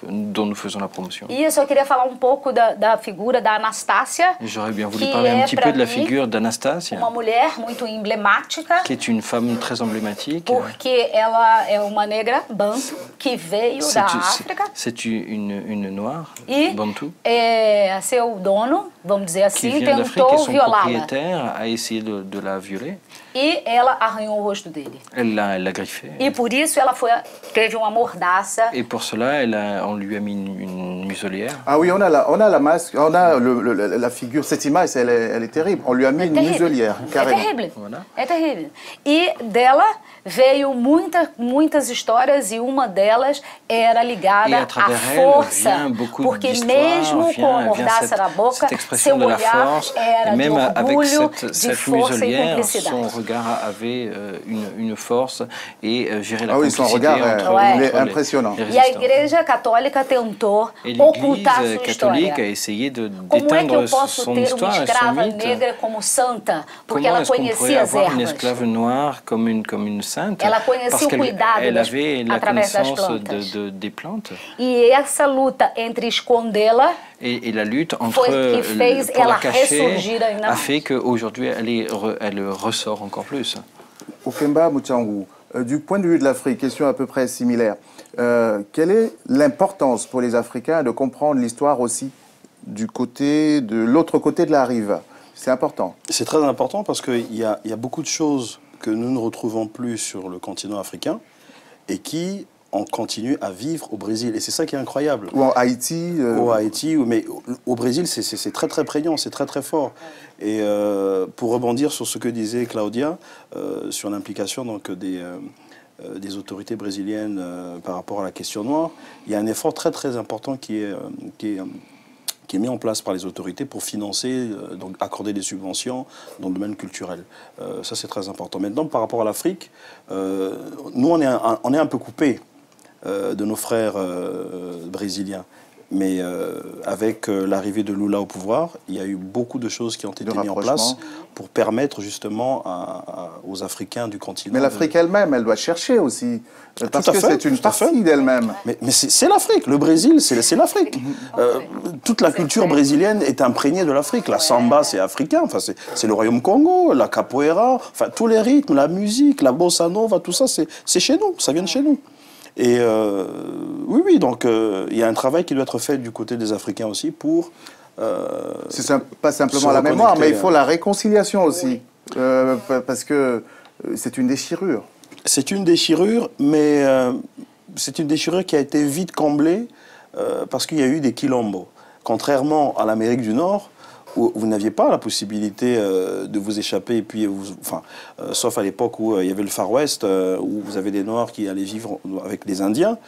Speaker 3: dont nous faisons la promotion.
Speaker 4: E eu só queria falar um pouco da figura da Anastácia.
Speaker 3: J'aurais bien voulu parler un petit peu de la figure d'Anastasia.
Speaker 4: Uma mulher muito emblemática.
Speaker 3: Qui est une femme très emblématique.
Speaker 4: Porque ela é uma negra bantu que veio da África.
Speaker 3: C'est une noire bantu.
Speaker 4: E seu dono, vamos dizer assim, tentou
Speaker 3: son propriétaire a essayé de la violer.
Speaker 4: E ela arranhou o rosto dele.
Speaker 3: Elle l'a griffé.
Speaker 4: E por isso ela teve uma mordaça.
Speaker 3: Et pour cela, on lui a mis une muselière.
Speaker 1: Ah oui, on a la masque, on a la figure. Cette image, elle est terrible. On lui a mis une muselière, carrément.
Speaker 4: É terrível. Voilà. É terrível. E dela veio muitas histórias e uma delas era ligada à força, porque mesmo com a mordaça na boca, seu olhar era de orgulho, de força e cumplicidade.
Speaker 3: Son regard avait une force et gérer la
Speaker 1: complicité. Son regard est impressionnant.
Speaker 4: E a Igreja Católica tentou ocultar sua história.
Speaker 3: A essayé
Speaker 4: Como é que eu posso ter uma escrava negra como santa? Porque ela conhecia as ervas.
Speaker 3: Une esclave noire comme une sainte?
Speaker 4: Ela conhecia o cuidado através das plantas.
Speaker 3: Des plantes.
Speaker 4: E essa luta entre escondê-la
Speaker 3: et la lutte entre pour la cacher a fait qu'aujourd'hui elle ressort encore plus.
Speaker 1: Okemba Mutshangu, du point de vue de l'Afrique, question à peu près similaire. Quelle est l'importance pour les Africains de comprendre l'histoire aussi de l'autre côté de la rive? C'est important.
Speaker 2: C'est très important parce qu'il y a beaucoup de choses que nous ne retrouvons plus sur le continent africain et qui on continue à vivre au Brésil. Et c'est ça qui est incroyable.
Speaker 1: Ou en Haïti.
Speaker 2: Ou à Haïti, mais au Brésil, c'est très très prégnant, c'est très très fort. Et pour rebondir sur ce que disait Claudia, sur l'implication donc des autorités brésiliennes par rapport à la question noire, il y a un effort très très important qui est mis en place par les autorités pour financer, donc accorder des subventions dans le domaine culturel. Ça, c'est très important. Maintenant, par rapport à l'Afrique, nous, on est un peu coupés de nos frères brésiliens. Mais avec l'arrivée de Lula au pouvoir, il y a eu beaucoup de choses qui ont été mises en place pour permettre justement aux Africains du continent...
Speaker 1: Mais l'Afrique elle-même, elle doit chercher aussi, parce que c'est une partie d'elle-même.
Speaker 2: Mais c'est l'Afrique, le Brésil, c'est l'Afrique. Toute la culture brésilienne est imprégnée de l'Afrique. La samba, c'est africain, enfin, c'est le Royaume Congo, la capoeira, enfin, tous les rythmes, la musique, la bossa nova, tout ça, c'est chez nous, ça vient de chez nous. Et oui, donc il y a un travail qui doit être fait du côté des Africains aussi pour...
Speaker 1: c'est pas simplement la mémoire, mais il faut la réconciliation aussi, parce que c'est une déchirure.
Speaker 2: C'est une déchirure, mais c'est une déchirure qui a été vite comblée parce qu'il y a eu des quilombos. Contrairement à l'Amérique du Nord, où vous n'aviez pas la possibilité de vous échapper, et puis sauf à l'époque où il y avait le Far West, où vous avez des Noirs qui allaient vivre avec les Indiens,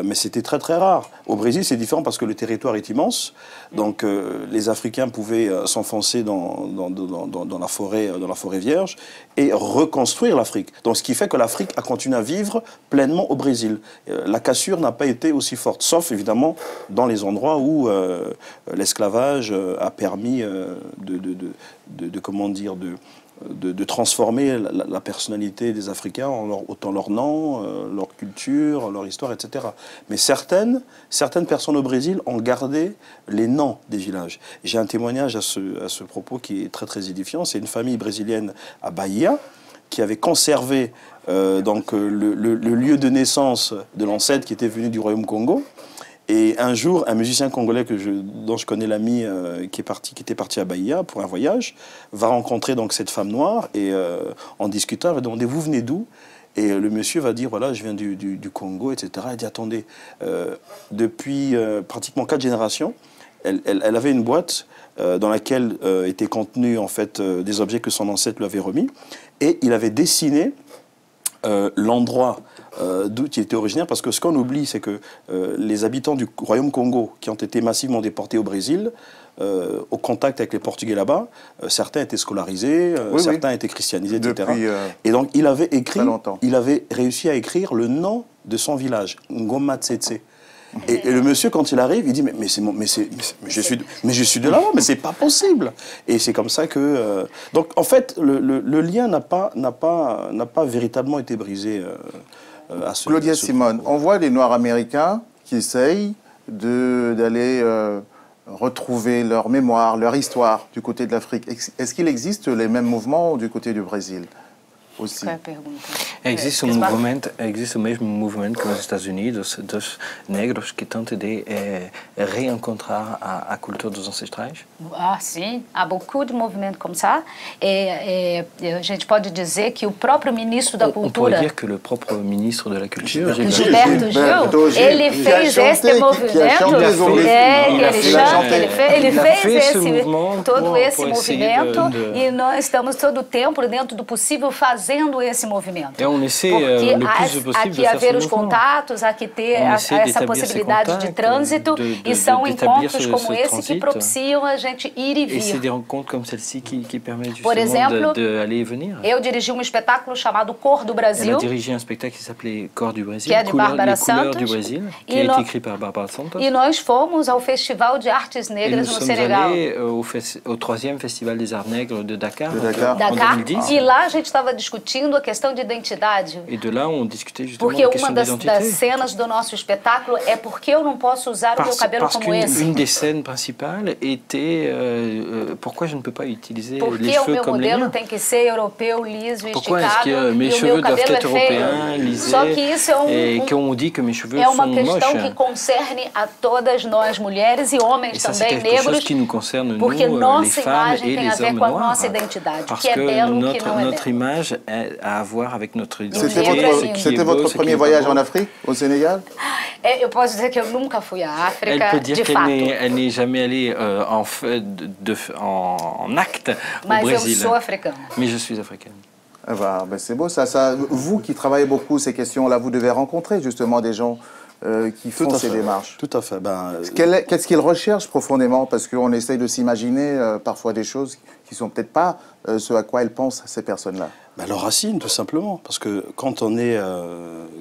Speaker 2: mais c'était très très rare. Au Brésil, c'est différent parce que le territoire est immense, donc les Africains pouvaient s'enfoncer dans la forêt vierge et reconstruire l'Afrique. Donc ce qui fait que l'Afrique a continué à vivre pleinement au Brésil. La cassure n'a pas été aussi forte, sauf évidemment dans les endroits où l'esclavage a permis de transformer la personnalité des Africains, autant leur nom, leur culture, leur histoire, etc. Mais certaines personnes au Brésil ont gardé les noms des villages. J'ai un témoignage à ce propos qui est très très édifiant. C'est une famille brésilienne à Bahia qui avait conservé le lieu de naissance de l'ancêtre qui était venu du Royaume Congo. Et un jour, un musicien congolais dont je connais l'ami qui était parti à Bahia pour un voyage, va rencontrer donc cette femme noire et en discutant, il va demander « Vous venez d'où ?» Et le monsieur va dire « Voilà, je viens du Congo, etc. » Il dit « Attendez, depuis pratiquement 4 générations, elle avait une boîte dans laquelle étaient contenus en fait des objets que son ancêtre lui avait remis et il avait dessiné l'endroit d'où il était originaire, parce que ce qu'on oublie, c'est que les habitants du Royaume Congo, qui ont été massivement déportés au Brésil, au contact avec les Portugais là-bas, certains étaient scolarisés, certains étaient christianisés, etc. Et donc il avait réussi à écrire le nom de son village, Ngoma Tsetse. Et le monsieur, quand il arrive, il dit mais je suis de là-bas, mais c'est pas possible. Et c'est comme ça que donc en fait le lien n'a pas véritablement été brisé à ce.
Speaker 1: Claudia Simone, on voit des Noirs américains qui essayent d'aller retrouver leur mémoire, leur histoire du côté de l'Afrique. Est-ce qu'il existe les mêmes mouvements du côté du Brésil? Aussi.
Speaker 3: Existe o mesmo movimento que nos Estados Unidos dos negros que tentam de reencontrar a cultura dos ancestrais?
Speaker 4: Ah, sim, há beaucoup de movimentos como ça. A gente pode dizer que o próprio ministro da Cultura...
Speaker 3: On pourrait dire que le propre ministre de la Culture,
Speaker 4: Gilberto Gil, ele fez este movimento, ele fez todo esse movimento e nós estamos todo o tempo dentro do possível fazendo esse movimento. Porque aqui haver os contatos, aqui ter essa possibilidade de trânsito e são encontros como esse que propiciam a gente ir e vir.
Speaker 3: Et c'est des rencontres comme celle-ci qui permettent justement
Speaker 4: Por exemplo,
Speaker 3: d'aller et venir.
Speaker 4: Eu dirigi espetáculo chamado Cor do Brasil.
Speaker 3: Elle a dirigé un spectacle qui s'appelait Cor du Brésil,
Speaker 4: que é de Bárbara Santos,
Speaker 3: du Brésil, qui a été écrit par Bárbara Santos.
Speaker 4: E nós fomos ao Festival de Artes Negras no Senegal.
Speaker 3: Et nous sommes allés au 3e Festival des Arts Nègres de Dakar,
Speaker 4: en 2010. E lá a gente estava discutindo a questão de identidade.
Speaker 3: Et de là, on discutait justement
Speaker 4: porque uma das cenas do nosso espetáculo é porque eu não posso usar o meu cabelo como esse.
Speaker 3: Une des scènes principales était pourquoi je ne peux pas utiliser
Speaker 4: porque
Speaker 3: les cheveux comme les miens.
Speaker 4: Porque o meu modelo tem que ser europeu, liso e
Speaker 3: pourquoi
Speaker 4: esticado.
Speaker 3: Est-ce que mes cheveux doivent être européens, lisés?
Speaker 4: Só que isso
Speaker 3: et qu'on dit que mes cheveux
Speaker 4: é uma
Speaker 3: sont
Speaker 4: questão
Speaker 3: moches.
Speaker 4: que concerne a todas nós mulheres e homens
Speaker 3: ça,
Speaker 4: também
Speaker 3: negros.
Speaker 4: Chose
Speaker 3: qui nous concerne
Speaker 4: porque
Speaker 3: nous,
Speaker 4: nossa
Speaker 3: les femmes
Speaker 4: imagem
Speaker 3: et
Speaker 4: tem a
Speaker 3: les
Speaker 4: ver
Speaker 3: hommes
Speaker 4: com a
Speaker 3: noirs.
Speaker 4: nossa identidade,
Speaker 3: Parce
Speaker 4: que é belo,
Speaker 3: notre,
Speaker 4: que não é
Speaker 3: notre
Speaker 4: belo.
Speaker 3: image a à voir avec notre identité.
Speaker 1: C'était votre premier voyage en Afrique, au Sénégal?
Speaker 4: Eu posso dizer que eu nunca fui à África,
Speaker 3: Elle peut dire
Speaker 4: de fato.
Speaker 3: qu'elle n'est jamais allée en acte au
Speaker 4: Mas
Speaker 3: Brésil.
Speaker 4: eu sou africana.
Speaker 3: Mais je suis africaine.
Speaker 1: Ah bah, c'est beau ça. Vous qui travaillez beaucoup ces questions-là, vous devez rencontrer justement des gens qui font ces démarches.
Speaker 2: Tout à fait.
Speaker 1: Qu'est-ce qu'ils recherchent profondément? Parce qu'on essaye de s'imaginer parfois des choses qui ne sont peut-être pas ce à quoi elles pensent, ces personnes-là.
Speaker 2: Leurs racines, tout simplement. Parce que quand on est,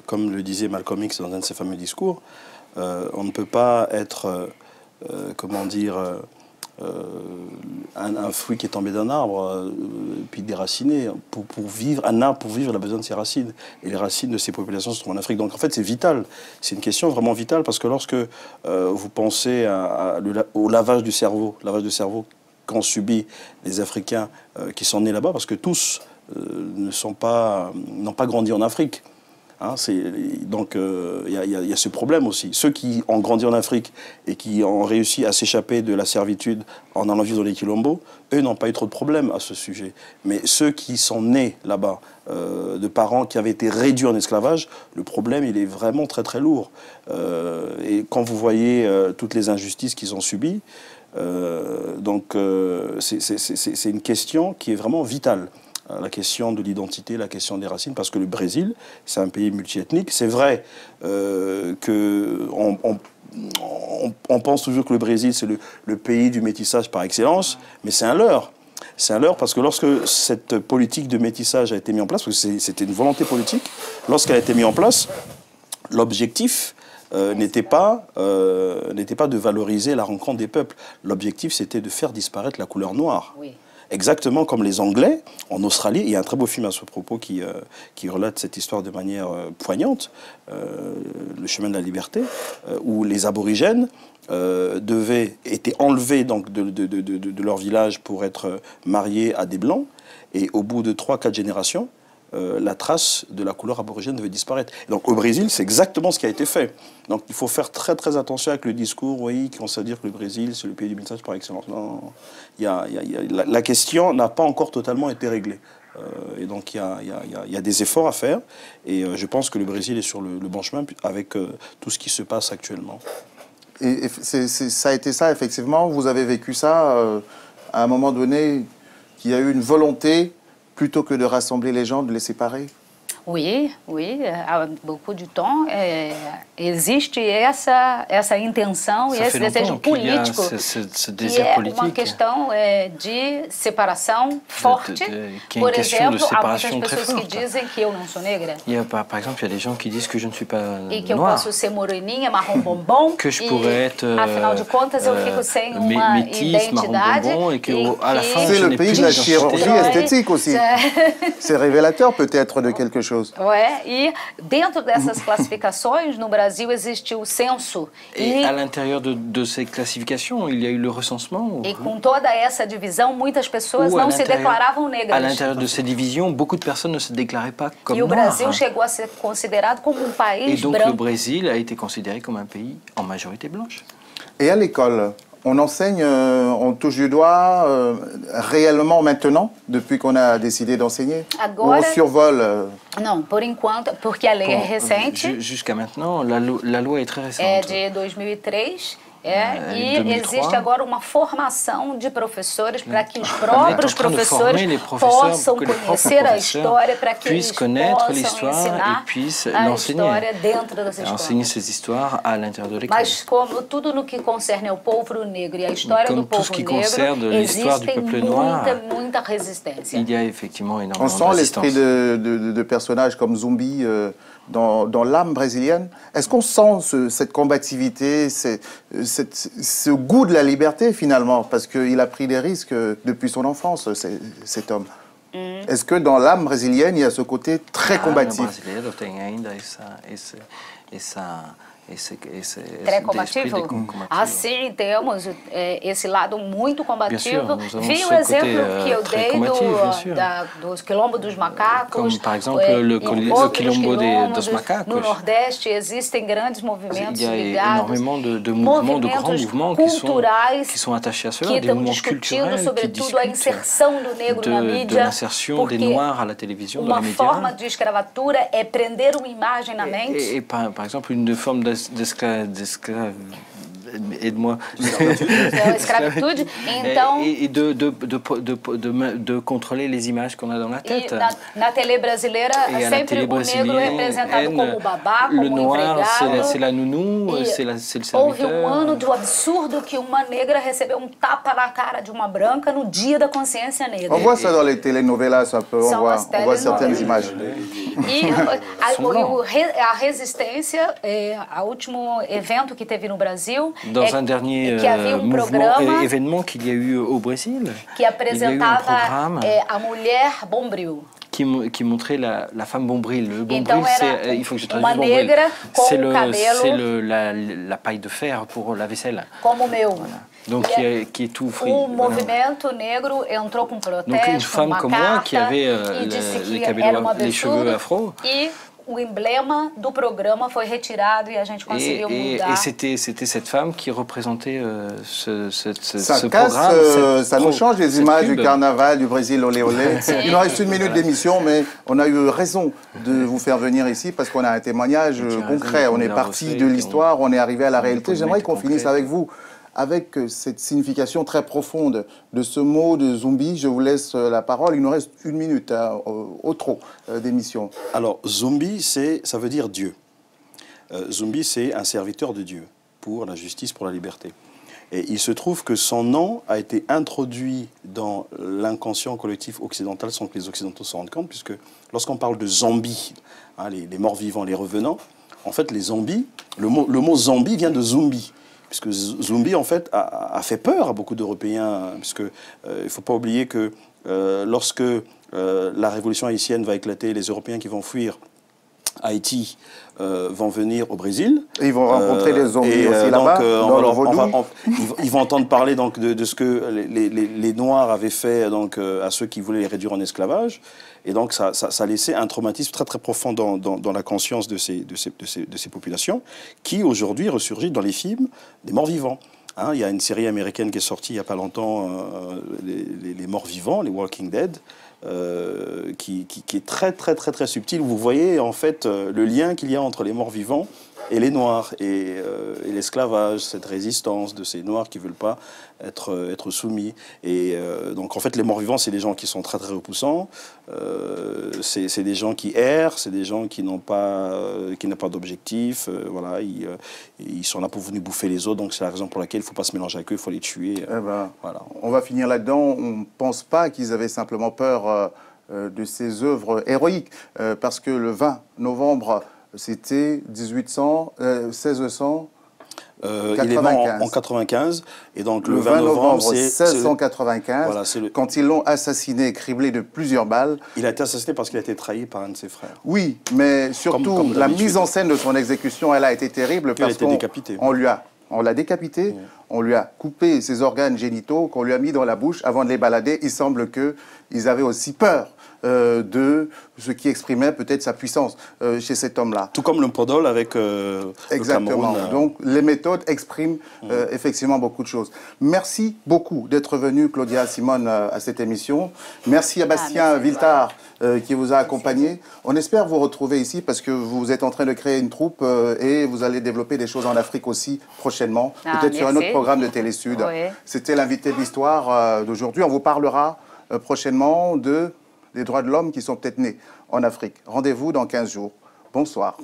Speaker 2: comme le disait Malcolm X dans un de ses fameux discours, on ne peut pas être, comment dire, un fruit qui est tombé d'un arbre, puis déraciné. Pour vivre, un arbre, pour vivre, il a besoin de ses racines. Et les racines de ces populations se trouvent en Afrique. Donc en fait, c'est vital. C'est une question vraiment vitale, parce que lorsque vous pensez au lavage du cerveau qu'ont subi les Africains qui sont nés là-bas, parce que tous n'ont pas grandi en Afrique. Hein, donc il y a ce problème aussi. Ceux qui ont grandi en Afrique et qui ont réussi à s'échapper de la servitude en allant vivre dans les quilombos, eux n'ont pas eu trop de problèmes à ce sujet. Mais ceux qui sont nés là-bas, de parents qui avaient été réduits en esclavage, le problème il est vraiment très très lourd. Et quand vous voyez toutes les injustices qu'ils ont subies, c'est une question qui est vraiment vitale. La question de l'identité, la question des racines, parce que le Brésil, c'est un pays multiethnique. C'est vrai qu'on pense toujours que le Brésil, c'est le pays du métissage par excellence, mais c'est un leurre. C'est un leurre parce que lorsque cette politique de métissage a été mise en place, parce que c'était une volonté politique, lorsqu'elle a été mise en place, l'objectif n'était pas de valoriser la rencontre des peuples. L'objectif, c'était de faire disparaître la couleur noire. Oui. Exactement comme les Anglais en Australie. Il y a un très beau film à ce propos qui relate cette histoire de manière poignante, Le chemin de la liberté, où les aborigènes étaient enlevés donc, de leur village pour être mariés à des Blancs. Et au bout de 3-4 générations, la trace de la couleur aborigène devait disparaître. Et donc au Brésil, c'est exactement ce qui a été fait. Donc il faut faire très très attention avec le discours, oui, qui consiste à dire que le Brésil, c'est le pays du métissage par excellence. Non, la question n'a pas encore totalement été réglée. Et donc il y a des efforts à faire. Et je pense que le Brésil est sur le bon chemin avec tout ce qui se passe actuellement.
Speaker 1: Et ça a été ça, effectivement. Vous avez vécu ça à un moment donné, qu'il y a eu une volonté plutôt que de rassembler les gens, de les séparer?
Speaker 4: Oui, há beaucoup de temps existe essa intenção e esse desejo político, que é uma questão de separação forte. Por exemplo, há muitas pessoas que dizem que eu não sou negra.
Speaker 3: Par exemple, il y a des gens qui disent que je ne suis pas
Speaker 4: e que eu posso ser moreninha, marrom bombom,
Speaker 3: que je pourrais être,
Speaker 4: afinal de contas, eu fico sem uma identidade.
Speaker 3: Et que, à la fin,
Speaker 1: c'est le pays de la chirurgie esthétique aussi. C'est révélateur peut-être de quelque chose.
Speaker 4: E dentro dessas classificações, no Brasil existe o censo.
Speaker 3: Et à l'intérieur de ces classifications, il y a eu le recensement.
Speaker 4: E com toda essa divisão, muitas pessoas não se declaravam negras.
Speaker 3: À l'intérieur de ces divisions, beaucoup de personnes ne se déclaraient pas comme
Speaker 4: noires. E o Brasil chegou a ser considerado como um país
Speaker 3: branco. Et donc
Speaker 4: branco.
Speaker 3: le Brésil a été considéré comme un pays en majorité blanche.
Speaker 1: Et à l'école, on enseigne, on touche du doigt réellement maintenant, depuis qu'on a décidé d'enseigner? Ou on survole?
Speaker 4: Não, por enquanto, porque a lei é recente.
Speaker 3: Jusqu'à maintenant, la loi est très récente.
Speaker 4: É de 2003. E existe agora uma formação de professores para que os próprios professores possam conhecer a história, para que eles possam ensinar a história dentro das escolas. Mas como tudo no que concerne ao povo negro e a história do povo negro, existe muita resistência.
Speaker 1: On sent l'esprit de personnages comme Zumbi dans l'âme brésilienne. Est-ce qu'on sent cette combativité, ce goût de la liberté finalement, parce qu'il a pris des risques depuis son enfance, cet homme? Est-ce que dans l'âme brésilienne, il y a ce côté très combatif?
Speaker 4: Très combativo? Sim, temos esse lado muito combativo. Vi o exemplo que eu dei dos quilombos dos macacos.
Speaker 3: Como, par exemple, le quilombo dos macacos.
Speaker 4: No Nordeste existem grandes movimentos ligados.
Speaker 3: De mouvements, de grands mouvements qui sont attachés à cela, des mouvements culturels
Speaker 4: qui discutent
Speaker 3: de l'insertion des Noirs à la télévision, dans les médias.
Speaker 4: Uma forma de escravatura é prender uma imagem na mente.
Speaker 3: Et par exemple, une forme aide-moi.
Speaker 4: Escravitude. Então,
Speaker 3: Et de contrôler les images qu'on a dans la tête.
Speaker 4: na tele brasileira,
Speaker 3: Et à la
Speaker 4: sempre
Speaker 3: télé
Speaker 4: o negro é
Speaker 3: brésilienne,
Speaker 4: representado como babá,
Speaker 3: le
Speaker 4: como
Speaker 3: noir,
Speaker 4: empregado.
Speaker 3: c'est la nounou,
Speaker 4: E
Speaker 3: c'est le
Speaker 4: houve
Speaker 3: serviteur.
Speaker 4: ano do absurdo que uma negra recebeu tapa na cara de uma branca no dia da consciência negra.
Speaker 1: On voit ça dans les telenovelas un peu,
Speaker 4: São as
Speaker 1: on voit certaines
Speaker 4: telenovelas.
Speaker 1: images.
Speaker 4: E a resistência, o último evento que teve no Brasil,
Speaker 3: Dans un dernier
Speaker 4: que havia programa
Speaker 3: événement qu'il y a eu au Brésil,
Speaker 4: que apresentava
Speaker 3: programme
Speaker 4: a mulher bombril.
Speaker 3: qui montrait la femme bombril. Le bombril,
Speaker 4: Então era
Speaker 3: il faut que je
Speaker 4: uma
Speaker 3: traduise bombril.
Speaker 4: negra com
Speaker 3: C'est
Speaker 4: cabelo
Speaker 3: la paille de fer pour la vaisselle.
Speaker 4: como o meu.
Speaker 3: Donc qui est tout frit.
Speaker 4: O movimento negro entrou com protesto,
Speaker 3: Donc une femme
Speaker 4: uma
Speaker 3: comme
Speaker 4: carta,
Speaker 3: moi qui avait
Speaker 4: e disse que
Speaker 3: les
Speaker 4: era um
Speaker 3: les cheveux
Speaker 4: absurdo,
Speaker 3: afro.
Speaker 4: e o emblema do programa foi retirado e a gente conseguiu mudar.
Speaker 3: Et c'était cette femme qui représentait ce
Speaker 1: Ça casse,
Speaker 3: programme.
Speaker 1: ça nous change les images du carnaval, du Brésil, olé olé. Il nous reste 1 minute d'émission, mais on a eu raison de vous faire venir ici parce qu'on a un témoignage concret. On est parti de l'histoire, on est arrivé à la réalité. J'aimerais qu'on finisse avec vous, avec cette signification très profonde de ce mot de zombie. Je vous laisse la parole. Il nous reste 1 minute au trop d'émission.
Speaker 2: Alors, zombie, ça veut dire Dieu. Zombie, c'est un serviteur de Dieu pour la justice, pour la liberté. Et il se trouve que son nom a été introduit dans l'inconscient collectif occidental sans que les Occidentaux s'en rendent compte, puisque lorsqu'on parle de zombies, hein, les morts vivants, les revenants, en fait, les zombies, le mot zombie vient de zombie. Puisque zombie, en fait, a fait peur à beaucoup d'Européens, puisque il ne faut pas oublier que lorsque la révolution haïtienne va éclater, les Européens qui vont fuir Haïti vont venir au Brésil.
Speaker 1: Et ils vont rencontrer les zombies aussi là-bas, dans leur vaudou.
Speaker 2: Ils vont entendre parler donc, de ce que les Noirs avaient fait donc, à ceux qui voulaient les réduire en esclavage. Et donc ça laissait un traumatisme très très profond dans la conscience de ces populations qui aujourd'hui ressurgissent dans les films des morts vivants. Hein, il y a une série américaine qui est sortie il n'y a pas longtemps, les morts vivants, les Walking Dead, qui est très très très très subtil. Vous voyez en fait le lien qu'il y a entre les morts vivants et les Noirs et l'esclavage, cette résistance de ces Noirs qui ne veulent pas être soumis. Et donc en fait les morts vivants, c'est des gens qui sont très très repoussants, c'est des gens qui errent, c'est des gens qui n'ont pas d'objectif, voilà, ils sont là pour venir bouffer les autres, donc c'est la raison pour laquelle il ne faut pas se mélanger avec eux, il faut les tuer.
Speaker 1: Voilà. On va finir là-dedans. On ne pense pas qu'ils avaient simplement peur de ces œuvres héroïques, parce que le 20 novembre, c'était 1695.
Speaker 2: Il est mort en 95, et donc
Speaker 1: le 20 novembre 1695, voilà, quand ils l'ont assassiné, criblé de plusieurs balles.
Speaker 2: Il a été assassiné parce qu'il a été trahi par un de ses frères.
Speaker 1: Oui, mais surtout, la mise en scène de son exécution, elle a été terrible parce qu'on l'a décapité, on lui a coupé ses organes génitaux, qu'on lui a mis dans la bouche avant de les balader. Il semble qu'ils avaient aussi peur de ce qui exprimait peut-être sa puissance chez cet homme-là.
Speaker 2: Tout comme le Podol avec
Speaker 1: Exactement.
Speaker 2: Le Cameroun.
Speaker 1: Donc les méthodes expriment effectivement beaucoup de choses. Merci beaucoup d'être venu, Claudia Simone, à cette émission. Merci à Bastien Viltard qui vous a accompagné. On espère vous retrouver ici parce que vous êtes en train de créer une troupe et vous allez développer des choses en Afrique aussi prochainement, peut-être sur un autre programme de Télé Sud. Oui. C'était l'invité de l'histoire d'aujourd'hui. On vous parlera prochainement des droits de l'homme qui sont peut-être nés en Afrique. Rendez-vous dans 15 jours. Bonsoir.